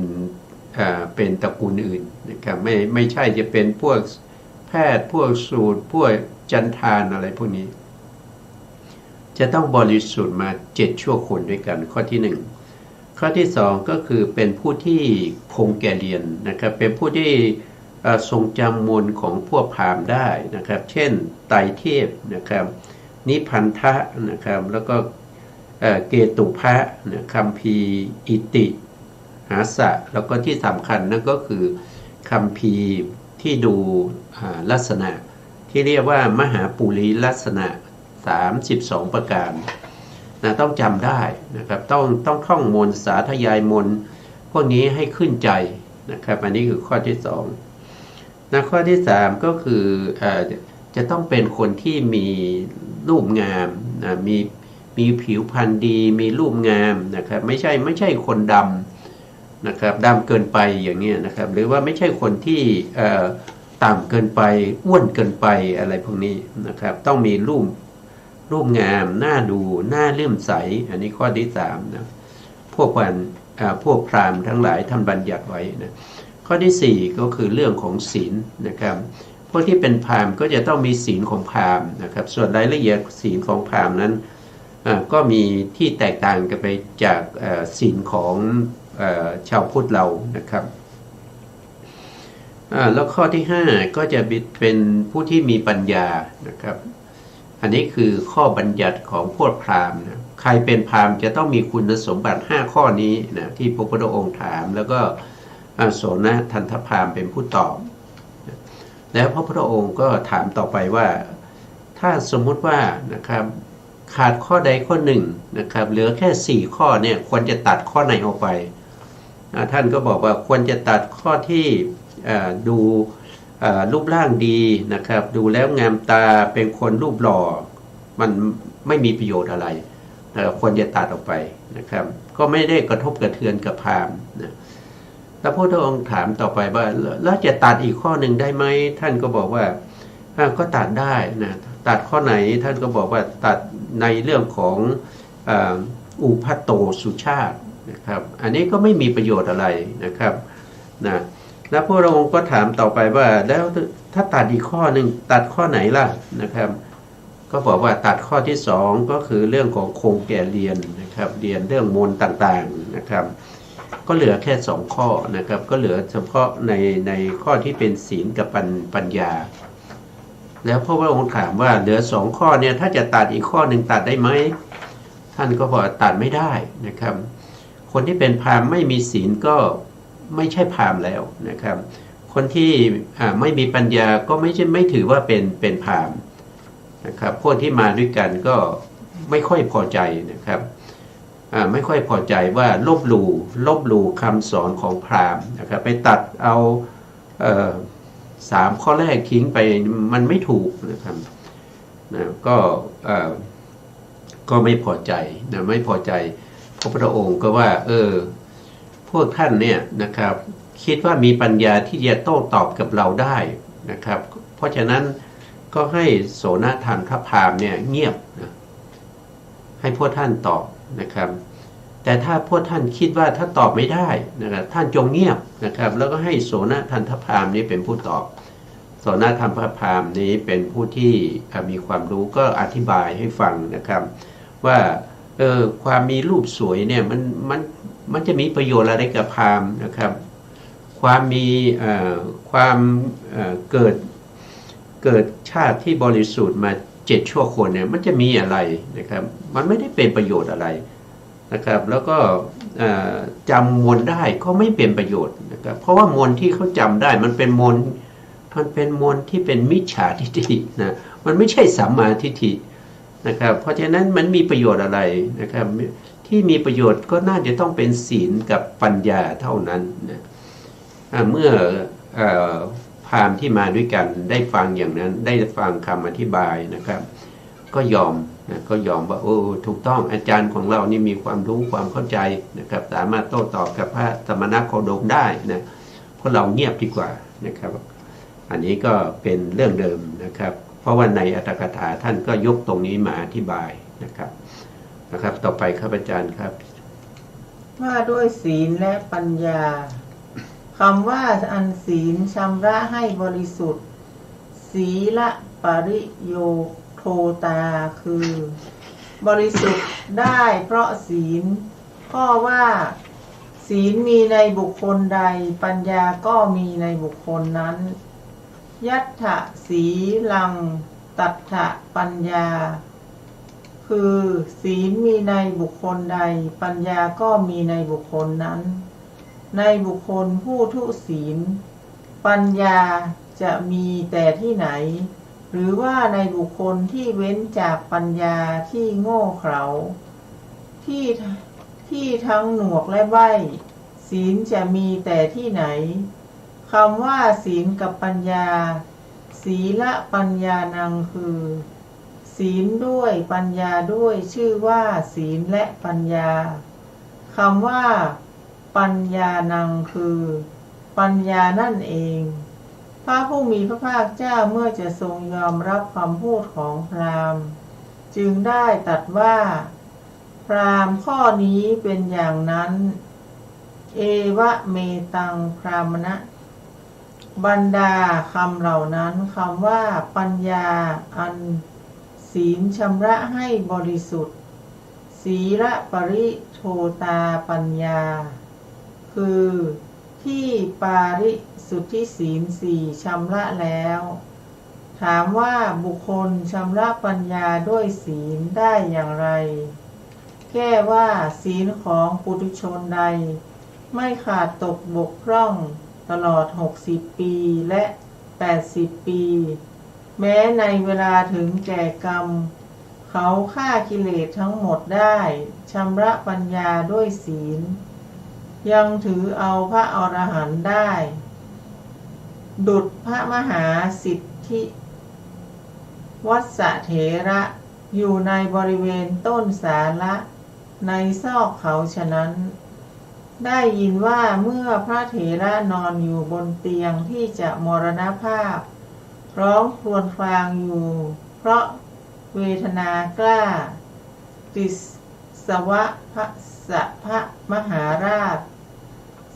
นตระกูลอื่นนะครับไม่ใช่จะเป็นพวกแพทย์พวกสูตรพวกจันทานอะไรพวกนี้จะต้องบริสุทธิ์มา7 ชั่วคนด้วยกันข้อที่1ข้อที่2ก็คือเป็นผู้ที่คงแก่เรียนนะครับเป็นผู้ที่ทรงจำมนต์ของพวกพราหมณ์ได้นะครับเช่นไตรเทพนะครับนิพันธะนะครับแล้วก็เกตุพะนะคัมภีร์อิติหาสะแล้วก็ที่สำคัญนั่นก็คือคัมภีร์ที่ดูลักษณะที่เรียกว่ามหาปุริลักษณะ32 ประการนะต้องจำได้นะครับต้องท่องมนต์สาธยายมนต์พวกนี้ให้ขึ้นใจนะครับอันนี้คือข้อที่2นะข้อที่3ก็คือจะต้องเป็นคนที่มีรูปงามนะมีผิวพรรณดีมีรูปงามนะครับไม่ใช่คนดำ นะครับดำเกินไปอย่างเงี้ยนะครับหรือว่าไม่ใช่คนที่ต่ำเกินไปอ้วนเกินไปอะไรพวกนี้นะครับต้องมีรูปงามน่าดูน่าเลื่อมใสอันนี้ข้อที่3นะพวกพราหมณ์ทั้งหลายท่านบัญญัติไว้นะข้อที่4ก็คือเรื่องของศีลนะครับพวกที่เป็นพราหมณ์ก็จะต้องมีศีลของพราหมณ์นะครับส่วนรายละเอียดศีลของพราหมณ์นั้นก็มีที่แตกต่างกันไปจากศีลของชาวพุทธเรานะครับแล้วข้อที่5ก็จะเป็นผู้ที่มีปัญญานะครับอันนี้คือข้อบัญญัติของพวกพราหมณ์นะใครเป็นพราหมณ์จะต้องมีคุณสมบัติ5ข้อนี้นะที่พระพุทธองค์ถามแล้วก็โสนทันทพราหมณ์เป็นผู้ตอบแล้วพระพุทธองค์ก็ถามต่อไปว่าถ้าสมมุติว่านะครับขาดข้อใดข้อหนึ่งนะครับเหลือแค่4ข้อเนี่ยควรจะตัดข้อไหนออกไปท่านก็บอกว่าควรจะตัดข้อที่ดูรูปร่างดีนะครับดูแล้วงามตาเป็นคนรูปหล่อมันไม่มีประโยชน์อะไรควรจะตัดออกไปนะครับก็ไม่ได้กระทบกระเทือนกับพราหมณ์นะแล้วพระพุทธองค์ถามต่อไปว่าแล้วจะตัดอีกข้อหนึ่งได้ไหมท่านก็บอกว่าก็ตัดได้นะตัดข้อไหนท่านก็บอกว่าตัดในเรื่องของอุพัตโตสุชาตินะครับอันนี้ก็ไม่มีประโยชน์อะไรนะครับนะแล้วพระองค์ก็ถามต่อไปว่าแล้วถ้าตัดอีกข้อหนึ่งตัดข้อไหนล่ะนะครับก็บอกว่าตัดข้อที่2ก็คือเรื่องของคงแก่เรียนนะครับเรียนเรื่องมนต์ต่างๆนะครับก็เหลือแค่2ข้อนะครับก็เหลือเฉพาะในข้อที่เป็นศีลกับปัญญาแล้วพระองค์ถามว่าเหลือ2ข้อเนี่ยถ้าจะตัดอีกข้อหนึ่งตัดได้ไหมท่านก็บอกตัดไม่ได้นะครับคนที่เป็นพราหมณ์ไม่มีศีลก็ไม่ใช่พราหมณ์แล้วนะครับคนที่ไม่มีปัญญาก็ไม่ถือว่าเป็นพราหมณ์นะครับพวกที่มาด้วยกันก็ไม่ค่อยพอใจนะครับไม่ค่อยพอใจว่าลบหลู่คำสอนของพราหมณ์นะครับไปตัดเอา3ข้อแรกทิ้งไปมันไม่ถูกนะครับนะก็ไม่พอใจนะไม่พอใจพระพุทธองค์ก็ว่าพวกท่านเนี่ยนะครับคิดว่ามีปัญญาที่จะโต้ตอบกับเราได้นะครับเพราะฉะนั้นก็ให้โสนทันทพราหมณ์เนี่ยเงียบนะให้พวกท่านตอบนะครับแต่ถ้าพวกท่านคิดว่าถ้าตอบไม่ได้นะครับท่านจงเงียบนะครับแล้วก็ให้โสนทันทพราหมณ์นี้เป็นผู้ตอบโสนทันทพราหมณ์นี้เป็นผู้ที่มีความรู้ก็อธิบายให้ฟังนะครับว่าความมีรูปสวยเนี่ยมันจะมีประโยชน์อะไรกับพราหมณ์นะครับความมีความเกิดชาติที่บริสุทธิ์มา7ชั่วคนเนี่ยมันจะมีอะไรนะครับมันไม่ได้เป็นประโยชน์อะไรนะครับแล้วก็จำมวลได้ก็ไม่เป็นประโยชน์นะครับเพราะว่ามวลที่เขาจำได้มันเป็นมวลที่เป็นมิจฉาทิฏฐินะมันไม่ใช่สัมมาทิฏฐินะครับเพราะฉะนั้นมันมีประโยชน์อะไรนะครับที่มีประโยชน์ก็น่าจะต้องเป็นศีลกับปัญญาเท่านั้นนะเมื่อพราหมณ์ที่มาด้วยกันได้ฟังอย่างนั้นได้ฟังคำอธิบายนะครับก็ยอมว่าถูกต้องอาจารย์ของเรานี่มีความรู้ความเข้าใจนะครับสามารถโต้ตอบกับพระสมณโคดมได้นะเพราะเราเงียบดีกว่านะครับอันนี้ก็เป็นเรื่องเดิมนะครับเพราะว่าในอรรถกถาท่านก็ยกตรงนี้มาอธิบายนะครับต่อไปครับอาจารย์ครับว่าด้วยศีลและปัญญาคำว่าอันศีลชำระให้บริสุทธิ์ศีละปริโยโทตาคือบริสุทธิ์ได้เพราะศีลข้อว่าศีลมีในบุคคลใดปัญญาก็มีในบุคคลนั้นยัตถะสีลังตัตถะปัญญาคือศีลมีในบุคคลใดปัญญาก็มีในบุคคลนั้นในบุคคลผู้ทุศีลปัญญาจะมีแต่ที่ไหนหรือว่าในบุคคลที่เว้นจากปัญญาที่โง่เขลาที่ทั้งหนวกและใบ้ศีลจะมีแต่ที่ไหนคำว่าศีลกับปัญญาศีละปัญญานังคือศีลด้วยปัญญาด้วยชื่อว่าศีลและปัญญาคำว่า ปัญญานังคือปัญญานั่นเองพระผู้มีพระภาคเจ้าเมื่อจะทรงยอมรับคำพูดของพราหมณ์จึงได้ตรัสว่าพราหมณ์ข้อนี้เป็นอย่างนั้นเอวะเมตังพรามณะบรรดาคำเหล่านั้นคำว่าปัญญาอันศีลชำระให้บริสุทธิ์ศีละปริโทตาปัญญาคือที่ปาริสุทธิศีลสี่ชำระแล้วถามว่าบุคคลชำระปัญญาด้วยศีลได้อย่างไรแก้ว่าศีลของปุถุชนใดไม่ขาดตกบกพร่องตลอด60 ปีและ80 ปีแม้ในเวลาถึงแก่กรรมเขาฆ่ากิเลสทั้งหมดได้ชำระปัญญาด้วยศีลยังถือเอาพระอรหันต์ได้ดุจพระมหาสิทธิวัสสะเถระอยู่ในบริเวณต้นสาละในซอกเขาฉะนั้นได้ยินว่าเมื่อพระเถระนอนอยู่บนเตียงที่จะมรณภาพร้องครวญครางอยู่เพราะเวทนากล้าติสวะพระสะพระมหาราช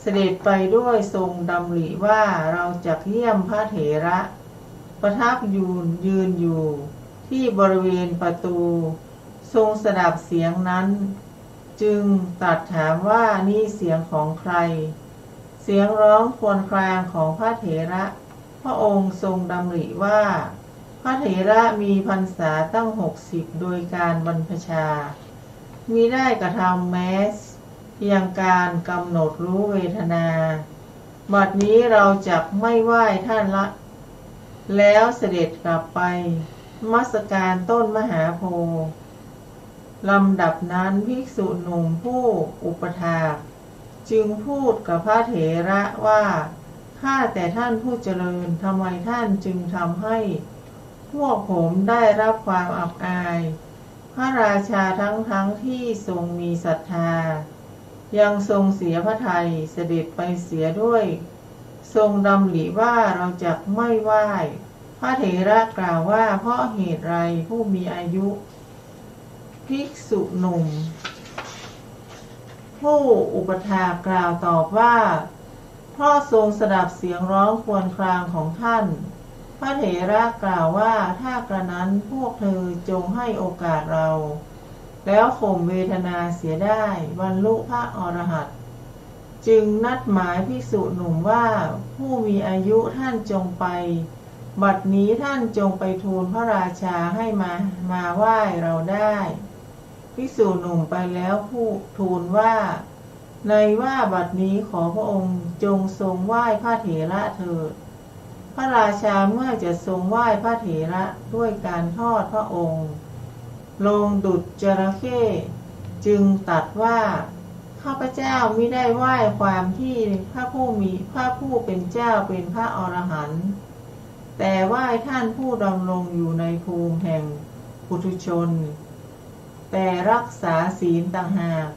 เสด็จไปด้วยทรงดำริว่าเราจะเยี่ยมพระเถระประทับยืนอยู่ที่บริเวณประตูทรงสดับเสียงนั้นจึงตรัสถามว่านี่เสียงของใครเสียงร้องครวญครางของพระเถระพระองค์ทรงดำริว่าพระเถระมีพรรษาตั้ง60โดยการบรรพชามิได้กระทำแม้เพียงการกำหนดรู้เวทนาบัดนี้เราจักไม่ไหว้ท่านละแล้วเสด็จกลับไปนมัสการต้นมหาโพธิ์ลำดับนั้นภิกษุหนุ่มผู้อุปถากจึงพูดกับพระเถระว่าข้าแต่ท่านผู้เจริญทำไมท่านจึงทำให้พวกผมได้รับความอับอายพระราชาทั้งที่ทรงมีศรัทธายังทรงเสียพระทัยเสด็จไปเสียด้วยทรงดำริว่าเราจักไม่ไหว้พระเถระกล่าวว่าเพราะเหตุไรผู้มีอายุภิกษุหนุ่มผู้อุปถากกล่าวตอบว่าเพราะทรงสดับเสียงร้องครวญครางของท่านพระเถระกล่าวว่าถ้ากระนั้นพวกเธอจงให้โอกาสเราแล้วข่มเวทนาเสียได้บรรลุพระอรหันต์จึงนัดหมายภิกษุหนุ่มว่าผู้มีอายุท่านจงไปบัดนี้ท่านจงไปทูลพระราชาให้มาไหว้เราได้ภิกษุหนุ่มไปแล้วผู้ทูลว่าในว่าบัดนี้ขอพระองค์จงทรงไหว้พระเถระเถิดพระราชาเมื่อจะทรงไหว้พระเถระด้วยการทอดพระองค์ลงดุจจระเข้จึงตรัสว่าข้าพเจ้ามิได้ไหว้ความที่พระผู้เป็นเจ้าเป็นพระอรหันต์แต่ไหว้ท่านผู้ดำรงอยู่ในภูมิแห่งปุถุชนแต่รักษาศีลต่างหาก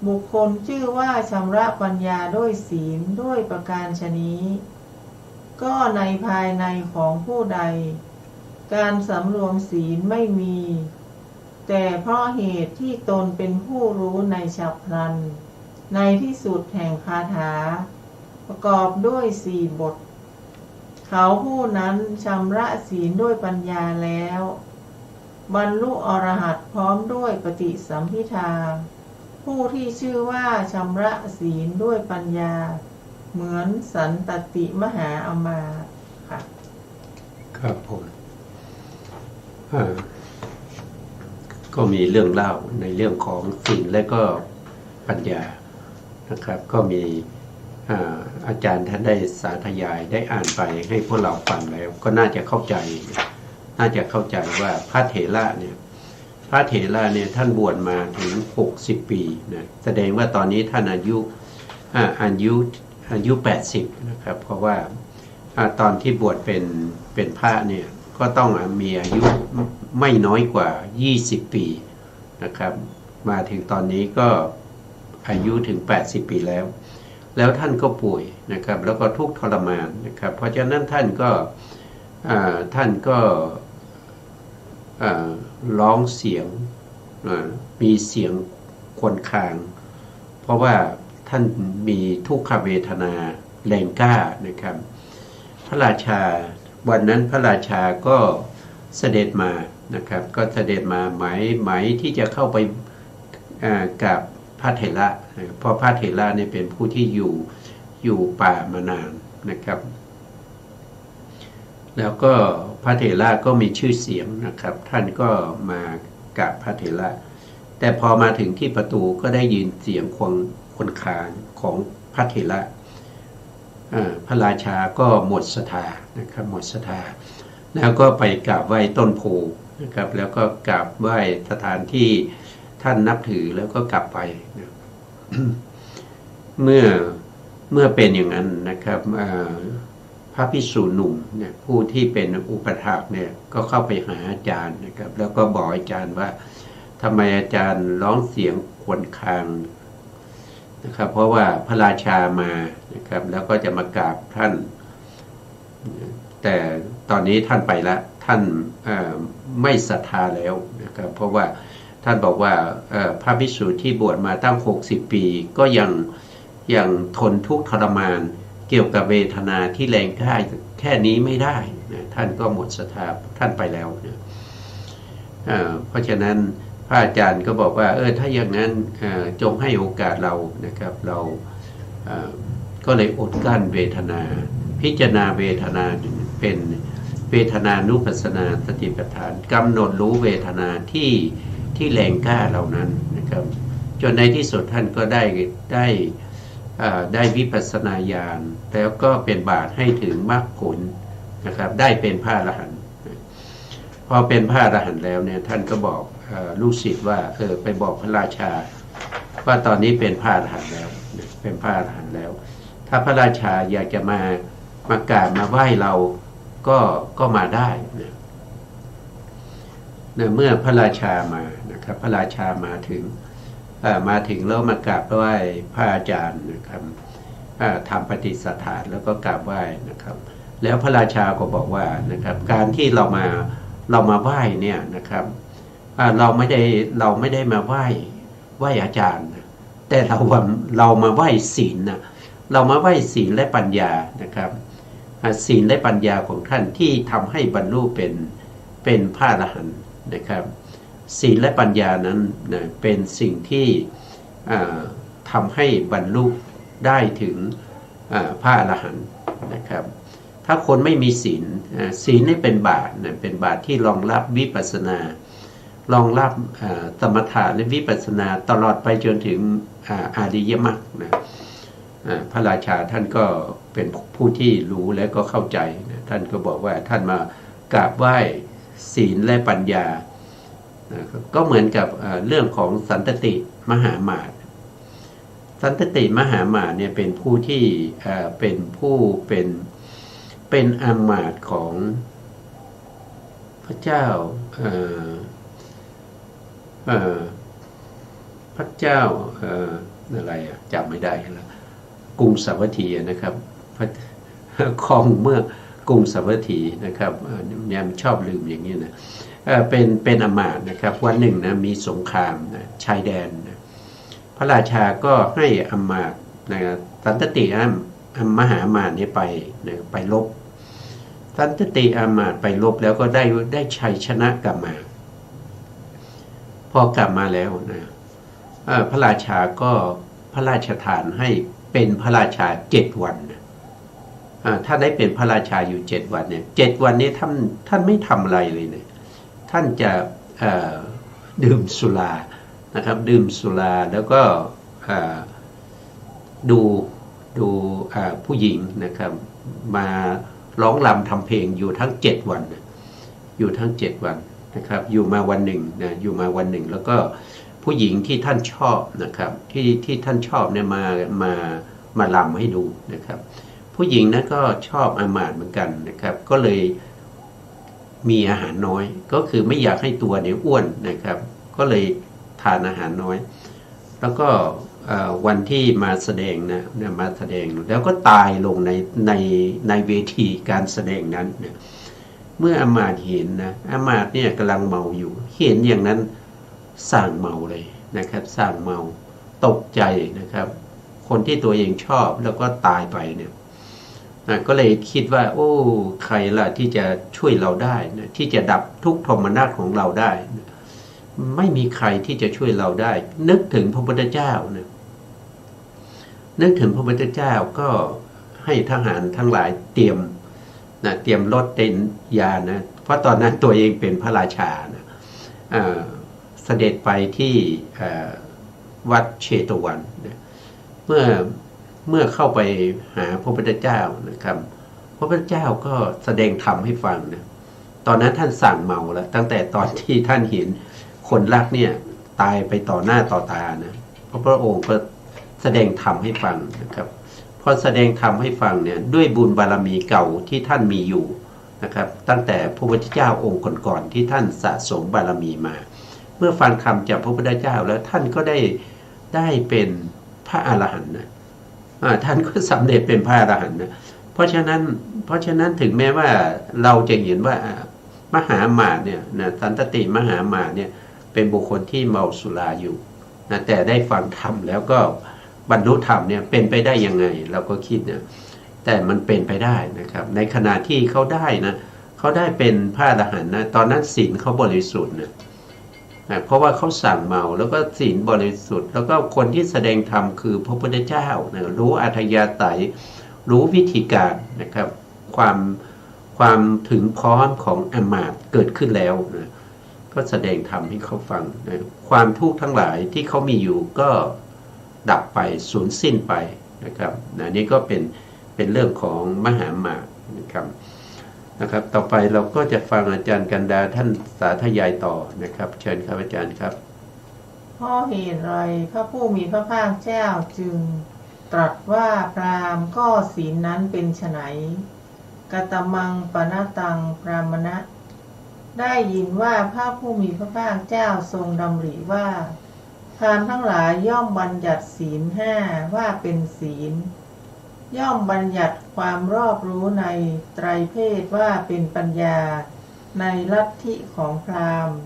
บุคคลชื่อว่าชำระปัญญาด้วยศีลด้วยประการฉนี้ก็ในภายในของผู้ใดการสำรวมศีลไม่มีแต่เพราะเหตุที่ตนเป็นผู้รู้ในฉับพลันในที่สุดแห่งคาถาประกอบด้วย4 บทเขาผู้นั้นชำระศีลด้วยปัญญาแล้วบรรลุอรหันต์พร้อมด้วยปฏิสัมภิทาผู้ที่ชื่อว่าชำระศีลด้วยปัญญาเหมือนสันตติมหาอมาตย์ค่ะครับผมก็มีเรื่องเล่าในเรื่องของศีลและก็ปัญญานะครับก็มีอาจารย์ท่านได้สาธยายได้อ่านไปให้พวกเราฟังแล้วก็น่าจะเข้าใจว่าพระเถระเนี่ยท่านบวชมาถึง60 ปีนะแสดงว่าตอนนี้ท่านอายุ 80นะครับเพราะว่าตอนที่บวชเป็นพระเนี่ยก็ต้องมีอายุไม่น้อยกว่า20 ปีนะครับมาถึงตอนนี้ก็ อายุถึง80 ปีแล้วท่านก็ป่วยนะครับแล้วก็ทุกข์ทรมานนะครับเพราะฉะนั้นท่านก็ร้องเสียงมีเสียงครวญครางเพราะว่าท่านมีทุกขเวทนาแรงกล้านะครับพระราชาวันนั้นพระราชาก็เสด็จมานะครับก็เสด็จมาหมายที่จะเข้าไปกับพระเถระเพราะพระเถระเนี่ยเป็นผู้ที่อยู่ป่ามานานนะครับแล้วก็พระเถระก็มีชื่อเสียงนะครับท่านก็มากับพระเถระแต่พอมาถึงที่ประตูก็ได้ยินเสียงครวญครางของพระเถระพระราชาก็หมดศรัทธานะครับหมดศรัทธาแล้วก็ไปกราบไหว้ต้นโพนะครับแล้วก็กราบไหว้สถานที่ท่านนับถือแล้วก็กลับไปนะ เมื่อเป็นอย่างนั้นนะครับพระภิกษุหนุ่มเนี่ยผู้ที่เป็นอุปถากเนี่ยก็เข้าไปหาอาจารย์นะครับแล้วก็บอกอาจารย์ว่าทำไมอาจารย์ร้องเสียงครวญครางนะครับเพราะว่าพระราชามานะครับแล้วก็จะมากราบท่านแต่ตอนนี้ท่านไปแล้วท่านไม่ศรัทธาแล้วนะครับเพราะว่าท่านบอกว่าพระภิกษุที่บวชมาตั้ง60 ปีก็ยังทนทุกข์ทรมานเกี่ยวกับเวทนาที่แรงกล้าแค่นี้ไม่ได้นะท่านก็หมดศรัทธาท่านไปแล้วนะเพราะฉะนั้นพระอาจารย์ก็บอกว่าถ้าอย่างนั้นจงให้โอกาสเรานะครับเราก็เลยอดกั้นเวทนาพิจารณาเวทนาเป็นเวทนานุปัสสนาสติปัฏฐานกำหนดรู้เวทนาที่แรงกล้าเหล่านั้นนะครับจนในที่สุดท่านก็ได้วิปัสสนาญาณแล้วก็เป็นบาตรให้ถึงมรรคผลนะครับได้เป็นพระอรหันต์พอเป็นพระอรหันต์แล้วเนี่ยท่านก็บอกลูกศิษย์ว่าไปบอกพระราชาว่าตอนนี้เป็นพระอรหันต์แล้วเป็นพระอรหันต์แล้วถ้าพระราชาอยากจะมากราบมาไหว้เราก็มาได้นะเมื่อพระราชามานะครับพระราชามาถึงแล้วมากราบไหว้พระอาจารย์นะครับทำปฏิสัทธานแล้วก็กราบไหว้นะครับแล้วพระราชาก็บอกว่านะครับการที่เรามาไหว้เนี่ยนะครับเราไม่ได้มาไหว้อาจารย์นะแต่เรามาไหว้ศีลนะเรามาไหว้ศีลและปัญญานะครับศีลและปัญญาของท่านที่ทำให้บรรลุเป็นพระอรหันต์นะครับศีลและปัญญานั้นนะเป็นสิ่งที่ทำให้บรรลุได้ถึงพระอรหันต์นะครับถ้าคนไม่มีศีลนี่เป็นบาตรนะเป็นบาตรที่รองรับวิปัสสนารองรับสมถะและวิปัสสนาตลอดไปจนถึงอริยมรรคนะพระราชาท่านก็เป็นผู้ที่รู้และก็เข้าใจนะท่านก็บอกว่าท่านมากราบไหว้ศีลและปัญญาก็เหมือนกับเรื่องของสันตติมหามาตย์สันตติมหามาตย์เนี่ยเป็นผู้ที่เป็นอามาตย์ของพระเจ้าอะไรจำไม่ได้แล้วกรุงสาวัตถีนะครับครองเมืองกรุงสาวัตถีนะครับเนี่ยชอบลืมอย่างนี้นะเป็นอามาตย์นะครับวันหนึ่งนะมีสงครามนะชายแดนนะพระราชาก็ให้อามาตย์นะสันตติมหาอามาตย์นี้ไปลบสันตติอามาตย์ไปลบแล้วก็ได้ชัยชนะกลับมาพอกลับมาแล้วนะพระราชาก็พระราชทานให้เป็นพระราชา7 วันนะถ้าได้เป็นพระราชาอยู่7 วันเนี่ย7 วันนี้ท่านไม่ทำอะไรเลยเนี่ยท่านจะดื่มสุรานะครับดื่มสุราแล้วก็ดูผู้หญิงนะครับมาร้องรำทำเพลงอยู่ทั้ง7 วันอยู่ทั้ง7 วันนะครับอยู่มาวันหนึ่งนะอยู่มาวันหนึ่งแล้วก็ผู้หญิงที่ท่านชอบนะครับที่ท่านชอบเนี่ยมาลำให้ดูนะครับผู้หญิงนั้นก็ชอบอามาตย์เหมือนกันนะครับก็เลยมีอาหารน้อยก็คือไม่อยากให้ตัวเนี่ยอ้วนนะครับก็เลยทานอาหารน้อยแล้วก็ วันที่มาแสดงนะมาแสดงแล้วก็ตายลงในเวทีการแสดงนั้นนะเมื่ออามาตย์เห็นนะอามาตย์เนี่ยกำลังเมาอยู่เห็นอย่างนั้นสั่งเมาเลยนะครับสั่งเมาตกใจนะครับคนที่ตัวเองชอบแล้วก็ตายไปเนี่ยก็เลยคิดว่าโอ้ใครล่ะที่จะช่วยเราได้นะที่จะดับทุกข์โทมนัสของเราได้นะไม่มีใครที่จะช่วยเราได้นึกถึงพระพุทธเจ้านะนึกถึงพระพุทธเจ้าก็ให้ทหารทั้งหลายเตรียมรถเต็นยานะเพราะตอนนั้นตัวเองเป็นพระราชานะเสด็จไปที่วัดเชตวันนะเมื่อเข้าไปหาพระพุทธเจ้านะครับพระพุทธเจ้าก็แสดงธรรมให้ฟังนะตอนนั้นท่านสั่งเมาแล้วตั้งแต่ตอนที่ท่านเห็นคนรักเนี่ยตายไปต่อหน้าต่อตานะพระองค์ก็แสดงธรรมให้ฟังนะครับพอแสดงธรรมให้ฟังเนี่ยด้วยบุญบารมีเก่าที่ท่านมีอยู่นะครับตั้งแต่พระพุทธเจ้าองค์ก่อนๆที่ท่านสะสมบารมีมาเมื่อฟังคำจากพระพุทธเจ้าแล้วท่านก็ได้เป็นพระอรหันต์นะท่านก็สำเร็จเป็นพระอรหันต์นะเพราะฉะนั้นถึงแม้ว่าเราจะเห็นว่ามหามาตย์เนี่ยนะสันตติมหามาตย์เนี่ยเป็นบุคคลที่เมาสุราอยู่นะแต่ได้ฟังธรรมแล้วก็บรรลุธรรมเนี่ยเป็นไปได้ยังไงเราก็คิดนะแต่มันเป็นไปได้นะครับในขณะที่เขาได้นะเขาได้เป็นพระอรหันต์นะตอนนั้นศีลเขาบริสุทธิ์นะเพราะว่าเขาสั่งเมาแล้วก็ศีลบริสุทธิ์แล้วก็คนที่แสดงธรรมคือพระพุทธเจ้านะรู้อัธยาศัยรู้วิธีการนะครับความถึงพร้อมของอามาตย์เกิดขึ้นแล้วนะก็แสดงธรรมให้เขาฟังนะความทุกข์ทั้งหลายที่เขามีอยู่ก็ดับไปสูญสิ้นไปนะครับนะนี่ก็เป็นเรื่องของมหามาตย์นะครับต่อไปเราก็จะฟังอาจารย์กันดาท่านสาธยายต่อนะครับเชิญครับอาจารย์ครับเพราะเหตุไรพระผู้มีพระภาคเจ้าจึงตรัสว่าพราหมณ์ก็ศีลนั้นเป็นไฉนกตมังปณตังพรามณะได้ยินว่าพระผู้มีพระภาคเจ้าทรงดำริว่าพราหมณ์ทั้งหลายย่อมบัญญัติศีลห้าว่าเป็นศีลย่อมบัญญัติความรอบรู้ในไตรเพศว่าเป็นปัญญาในลัทธิของพราหมณ์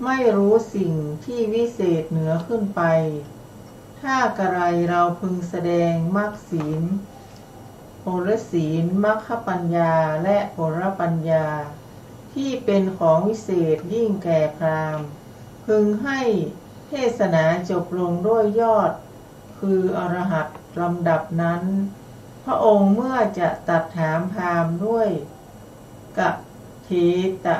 ไม่รู้สิ่งที่วิเศษเหนือขึ้นไปถ้ากระไรเราพึงแสดงมรรคศีลผลศีลมรรคปัญญาและผลปัญญาที่เป็นของวิเศษยิ่งแก่พราหมณ์พึงให้เทศนาจบลงด้วยยอดคืออรหัตลำดับนั้นพระองค์เมื่อจะตรัสถามพราหมณ์ด้วยกะเทตะ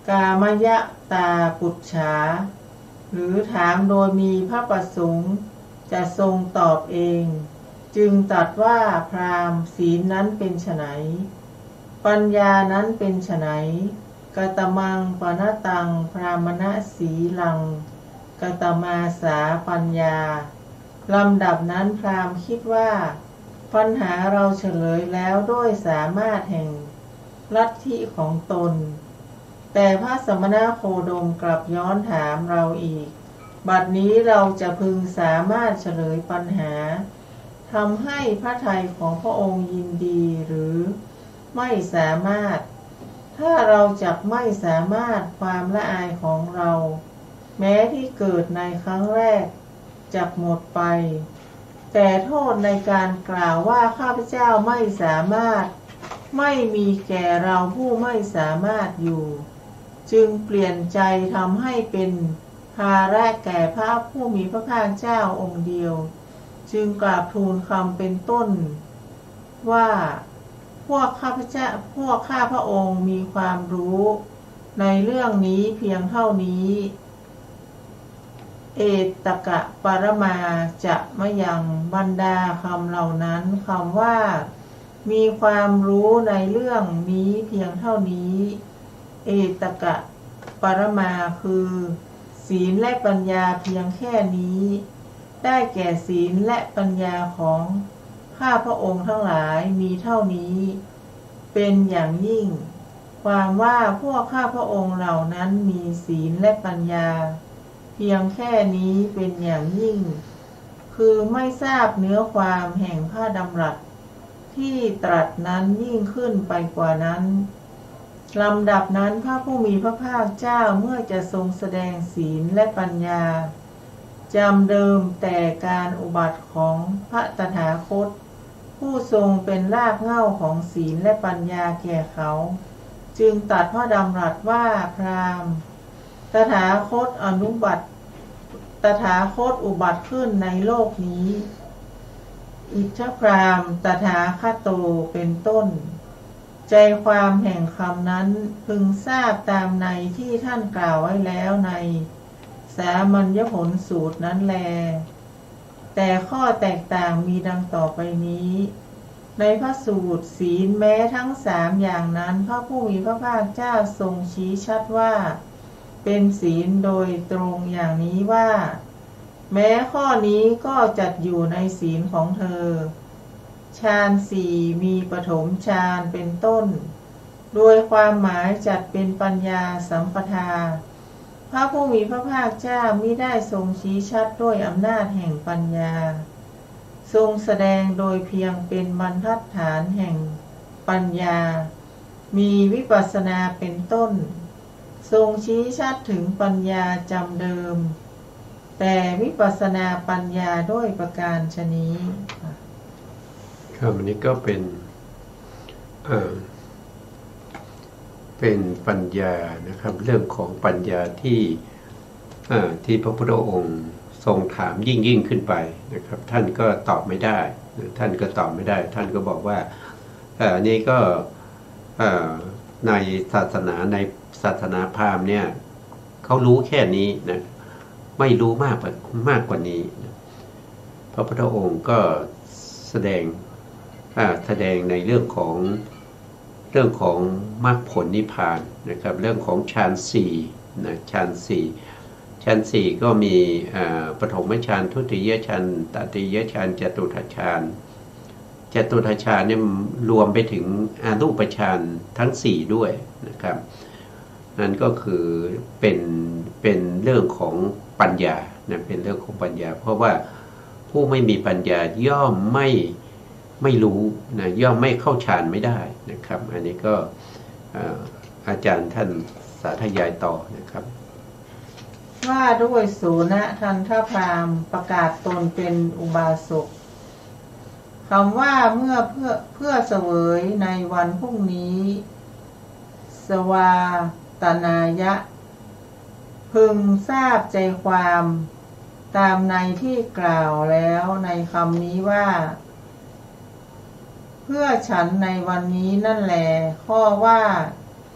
กามยะตาปุจฉาหรือถามโดยมีพระประสงค์จะทรงตอบเองจึงตรัสว่าพราหมณ์ศีลนั้นเป็นไฉนปัญญานั้นเป็นไฉนกตมังปณตังพรามณสีลังกตมาสาปัญญาลำดับนั้นพราหมณ์คิดว่าปัญหาเราเฉลยแล้วด้วยสามารถแห่งลัทธิของตนแต่พระสมณโคดมกลับย้อนถามเราอีกบัดนี้เราจะพึงสามารถเฉลยปัญหาทำให้พระทัยของพระองค์ยินดีหรือไม่สามารถถ้าเราจักไม่สามารถความละอายของเราแม้ที่เกิดในครั้งแรกจักหมดไปแต่โทษในการกล่าวว่าข้าพเจ้าไม่สามารถไม่มีแก่เราผู้ไม่สามารถอยู่จึงเปลี่ยนใจทำให้เป็นภาระแก่พระผู้มีพระภาคเจ้าองค์เดียวจึงกราบทูลคำเป็นต้นว่าพวกข้าพระองค์มีความรู้ในเรื่องนี้เพียงเท่านี้เอตกะปรมาจะมะยังบรรดาคำเหล่านั้นคำว่ามีความรู้ในเรื่องนี้เพียงเท่านี้เอตกะปรมาคือศีลและปัญญาเพียงแค่นี้ได้แก่ศีลและปัญญาของข้าพระองค์ทั้งหลายมีเท่านี้เป็นอย่างยิ่งความว่าพวกข้าพระองค์เหล่านั้นมีศีลและปัญญา พียงแค่นี้เป็นอย่างยิ่งคือไม่ทราบเนื้อความแห่งพระดำรัสที่ตรัสนั้นยิ่งขึ้นไปกว่านั้นลำดับนั้นพระผู้มีพระภาคเจ้าเมื่อจะทรงแสดงศีลและปัญญาจำเดิมแต่การอุบัติของพระตถาคตผู้ทรงเป็นรากเหง้าของศีลและปัญญาแก่เขาจึงตรัสพระดำรัสว่าพราหมณ์ตถาคตอุบัติขึ้นในโลกนี้อิทธพราหมณ์ตถาคโตเป็นต้นใจความแห่งคำนั้นพึงทราบตามในที่ท่านกล่าวไว้แล้วในสามัญญผลสูตรนั้นแลแต่ข้อแตกต่างมีดังต่อไปนี้ในพระสูตรศีลแม้ทั้ง3อย่างนั้นพระผู้มีพระภาคเจ้าทรงชี้ชัดว่าเป็นศีลโดยตรงอย่างนี้ว่าแม้ข้อนี้ก็จัดอยู่ในศีลของเธอฌาน4มีปฐมฌานเป็นต้นโดยความหมายจัดเป็นปัญญาสัมปทาพระผู้มีพระภาคเจ้ามิได้ทรงชี้ชัดด้วยอำนาจแห่งปัญญาทรงแสดงโดยเพียงเป็นบรรทัดฐานแห่งปัญญามีวิปัสสนาเป็นต้นทรงชี้ชัดถึงปัญญาจำเดิมแต่วิปัสสนาปัญญาด้วยประการฉะนี้ครับอันนี้ก็เป็นปัญญานะครับเรื่องของปัญญาที่พระพุทธองค์ทรงถามยิ่งขึ้นไปนะครับท่านก็ตอบไม่ได้ท่านก็บอกว่าอันนี้ก็ในศาสนาพราหมณ์เนี่ยเขารู้แค่นี้นะไม่รู้มากกว่านี้นะพระพุทธองค์ก็แสดงในเรื่องของมรรคผลนิพพานนะครับเรื่องของฌาน4นะฌาน4ก็มีปฐมฌานทุติยฌานตติยฌานจตุทัชฌานเนี่ยรวมไปถึงอรูปฌานทั้ง4ด้วยนะครับนั่นก็คือเป็นเรื่องของปัญญานะเป็นเรื่องของปัญญาเพราะว่าผู้ไม่มีปัญญาย่อมไม่รู้นะย่อมไม่เข้าฌานไม่ได้นะครับอันนี้ก็อาจารย์ท่านสาธยายต่อนะครับว่าด้วยโสนทันทพราหมณ์ประกาศตนเป็นอุบาสกคำว่าเพื่อเสวยในวันพรุ่งนี้สวาตนายะพึงทราบใจความตามในที่กล่าวแล้วในคำนี้ว่าเพื่อฉันในวันนี้นั่นแหละข้อว่า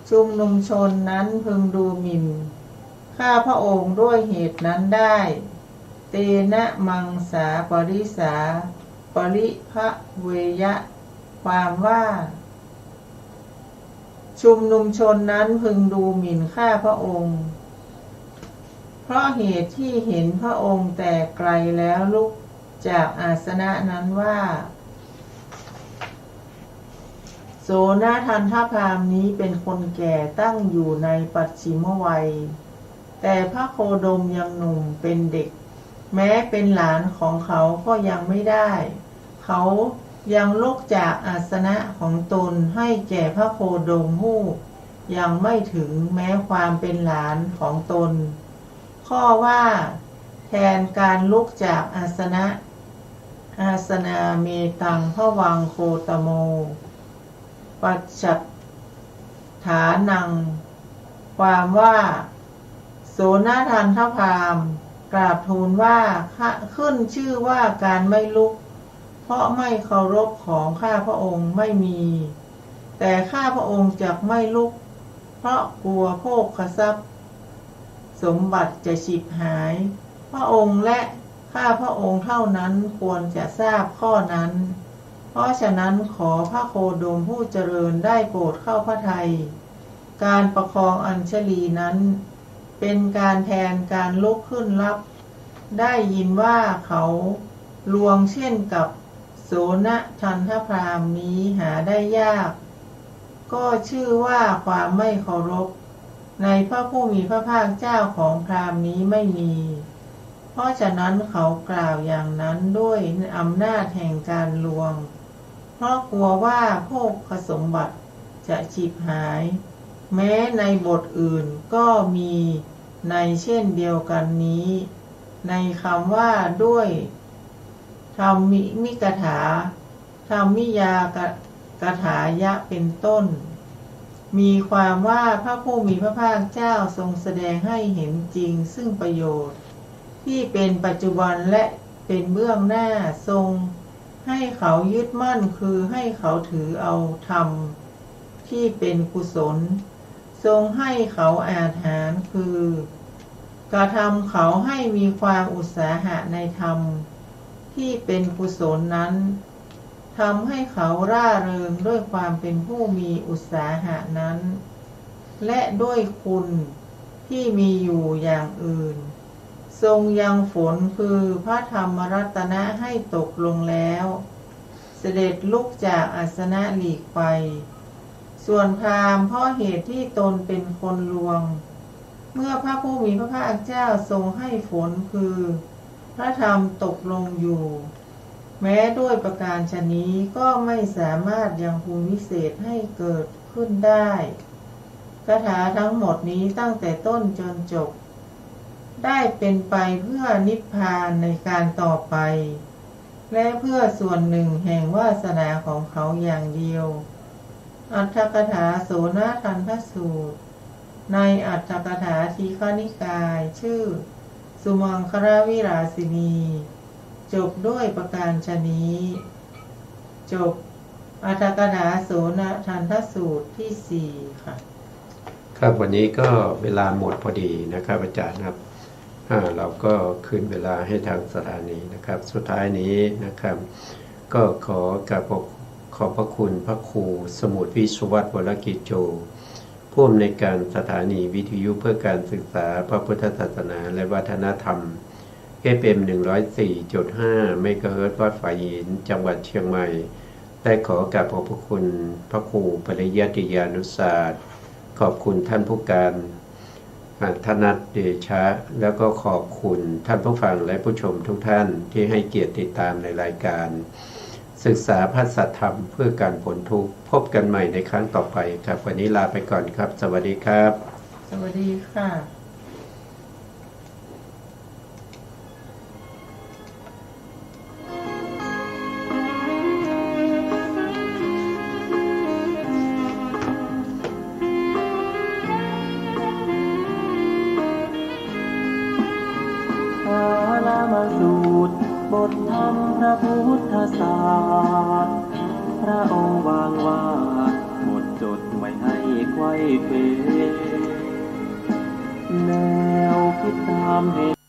ชุมนุมชนนั้นพึงดูหมิ่นข้าพระองค์ด้วยเหตุนั้นได้เตนะมังสาปริสาปริภะเวยะความว่าชุมนุมชนนั้นพึงดูหมิ่นข้าพระองค์เพราะเหตุที่เห็นพระองค์แต่ไกลแล้วลุกจากอาสนะนั้นว่าโสนทันทพราหมณ์นี้เป็นคนแก่ตั้งอยู่ในปัจฉิมวัยแต่พระโคดมยังหนุ่มเป็นเด็กแม้เป็นหลานของเขาก็ยังไม่ได้เขายังลุกจากอาสนะของตนให้แก่พระโคดมผู้ยังไม่ถึงแม้ความเป็นหลานของตนข้อว่าแทนการลุกจากอาสนาเมตังพระวังโคตโมปัจจัตฐานังความว่าโสนทันทพราหมณ์กราบทูลว่าขึ้นชื่อว่าการไม่ลุกเพราะไม่เคารพของข้าพระองค์ไม่มีแต่ข้าพระองค์จักไม่ลุกเพราะกลัวโภคทรัพย์สมบัติจะฉิบหายพระองค์และข้าพระองค์เท่านั้นควรจะทราบข้อนั้นเพราะฉะนั้นขอพระโคดมผู้เจริญได้โปรดเข้าพระทัยการประคองอัญชลีนั้นเป็นการแทนการลุกขึ้นรับได้ยินว่าเขาลวงเช่นกับโสนทันทพราหมณ์นี้หาได้ยากก็ชื่อว่าความไม่เคารพ ในพระผู้มีพระภาคเจ้าของพราหมณ์นี้ไม่มี เพราะฉะนั้นเขากล่าวอย่างนั้นด้วยอำนาจแห่งการลวง เพราะกลัวว่าโภคสมบัติจะฉิบหาย แม้ในบทอื่นก็มีในเช่นเดียวกันนี้ ในคำว่าด้วยธรรมิกถาธรรมิยากถายะเป็นต้น มีความว่าพระผู้มีพระภาคเจ้าทรงแสดงให้เห็นจริงซึ่งประโยชน์ที่เป็นปัจจุบันและเป็นเบื้องหน้าทรงให้เขายึดมั่นคือให้เขาถือเอาธรรมที่เป็นกุศลทรงให้เขาอาหารคือกระทำเขาให้มีความอุตสาหะในธรรมที่เป็นกุศลนั้นทำให้เขาร่าเริงด้วยความเป็นผู้มีอุตสาหะนั้นและด้วยคุณที่มีอยู่อย่างอื่นทรงยังฝนคือพระธรรมรัตนะให้ตกลงแล้วเสด็จลุกจากอาสนะหลีกไปส่วนพราหมณ์เพราะเหตุที่ตนเป็นคนลวงเมื่อพระผู้มีพระภาคเจ้าทรงให้ฝนคือพระธรรมตกลงอยู่แม้ด้วยประการชนี้ก็ไม่สามารถยังภูมิวิเศษให้เกิดขึ้นได้คาถาทั้งหมดนี้ตั้งแต่ต้นจนจบได้เป็นไปเพื่อนิพพานในการต่อไปและเพื่อส่วนหนึ่งแห่งวาสนาของเขาอย่างเดียวอัตถกถาโสนทันทสูตรในอัตถกถาทีฆนิกายชื่อสุมังคลวิราสินีจบด้วยประการชนี้จบอัตถกถาโสนทันทสูตรที่4ค่ะครับวันนี้ก็เวลาหมดพอดีนะครับอาจารย์ครับเราก็คืนเวลาให้ทางสถานีนะครับสุดท้ายนี้นะครับก็ขอบพระคุณพระครูสมุทรวิศวัตรวรกิจโจผู้อำนวยการสถานีวิทยุเพื่อการศึกษาพระพุทธศาสนาและวัฒนธรรม FM 104.5 เมกะเฮิรตซ์วัดฝายหินจังหวัดเชียงใหม่และขอกราบขอบพระคุณพระครูปริยัติยานุศาสตร์ขอบคุณท่านผู้การธนัทเดชะแล้วก็ขอบคุณท่านผู้ฟังและผู้ชมทุกท่านที่ให้เกียรติติดตามในรายการศึกษาพระสัทธรรมเพื่อการพ้นทุกข์พบกันใหม่ในครั้งต่อไปครับวันนี้ลาไปก่อนครับสวัสดีครับสวัสดีค่ะสูตรบทธรรมพระพุทธศาสตร์พระองค์วางวาดหมดจดไว้ให้ไขว้เขวแนวคิดตามเหตุ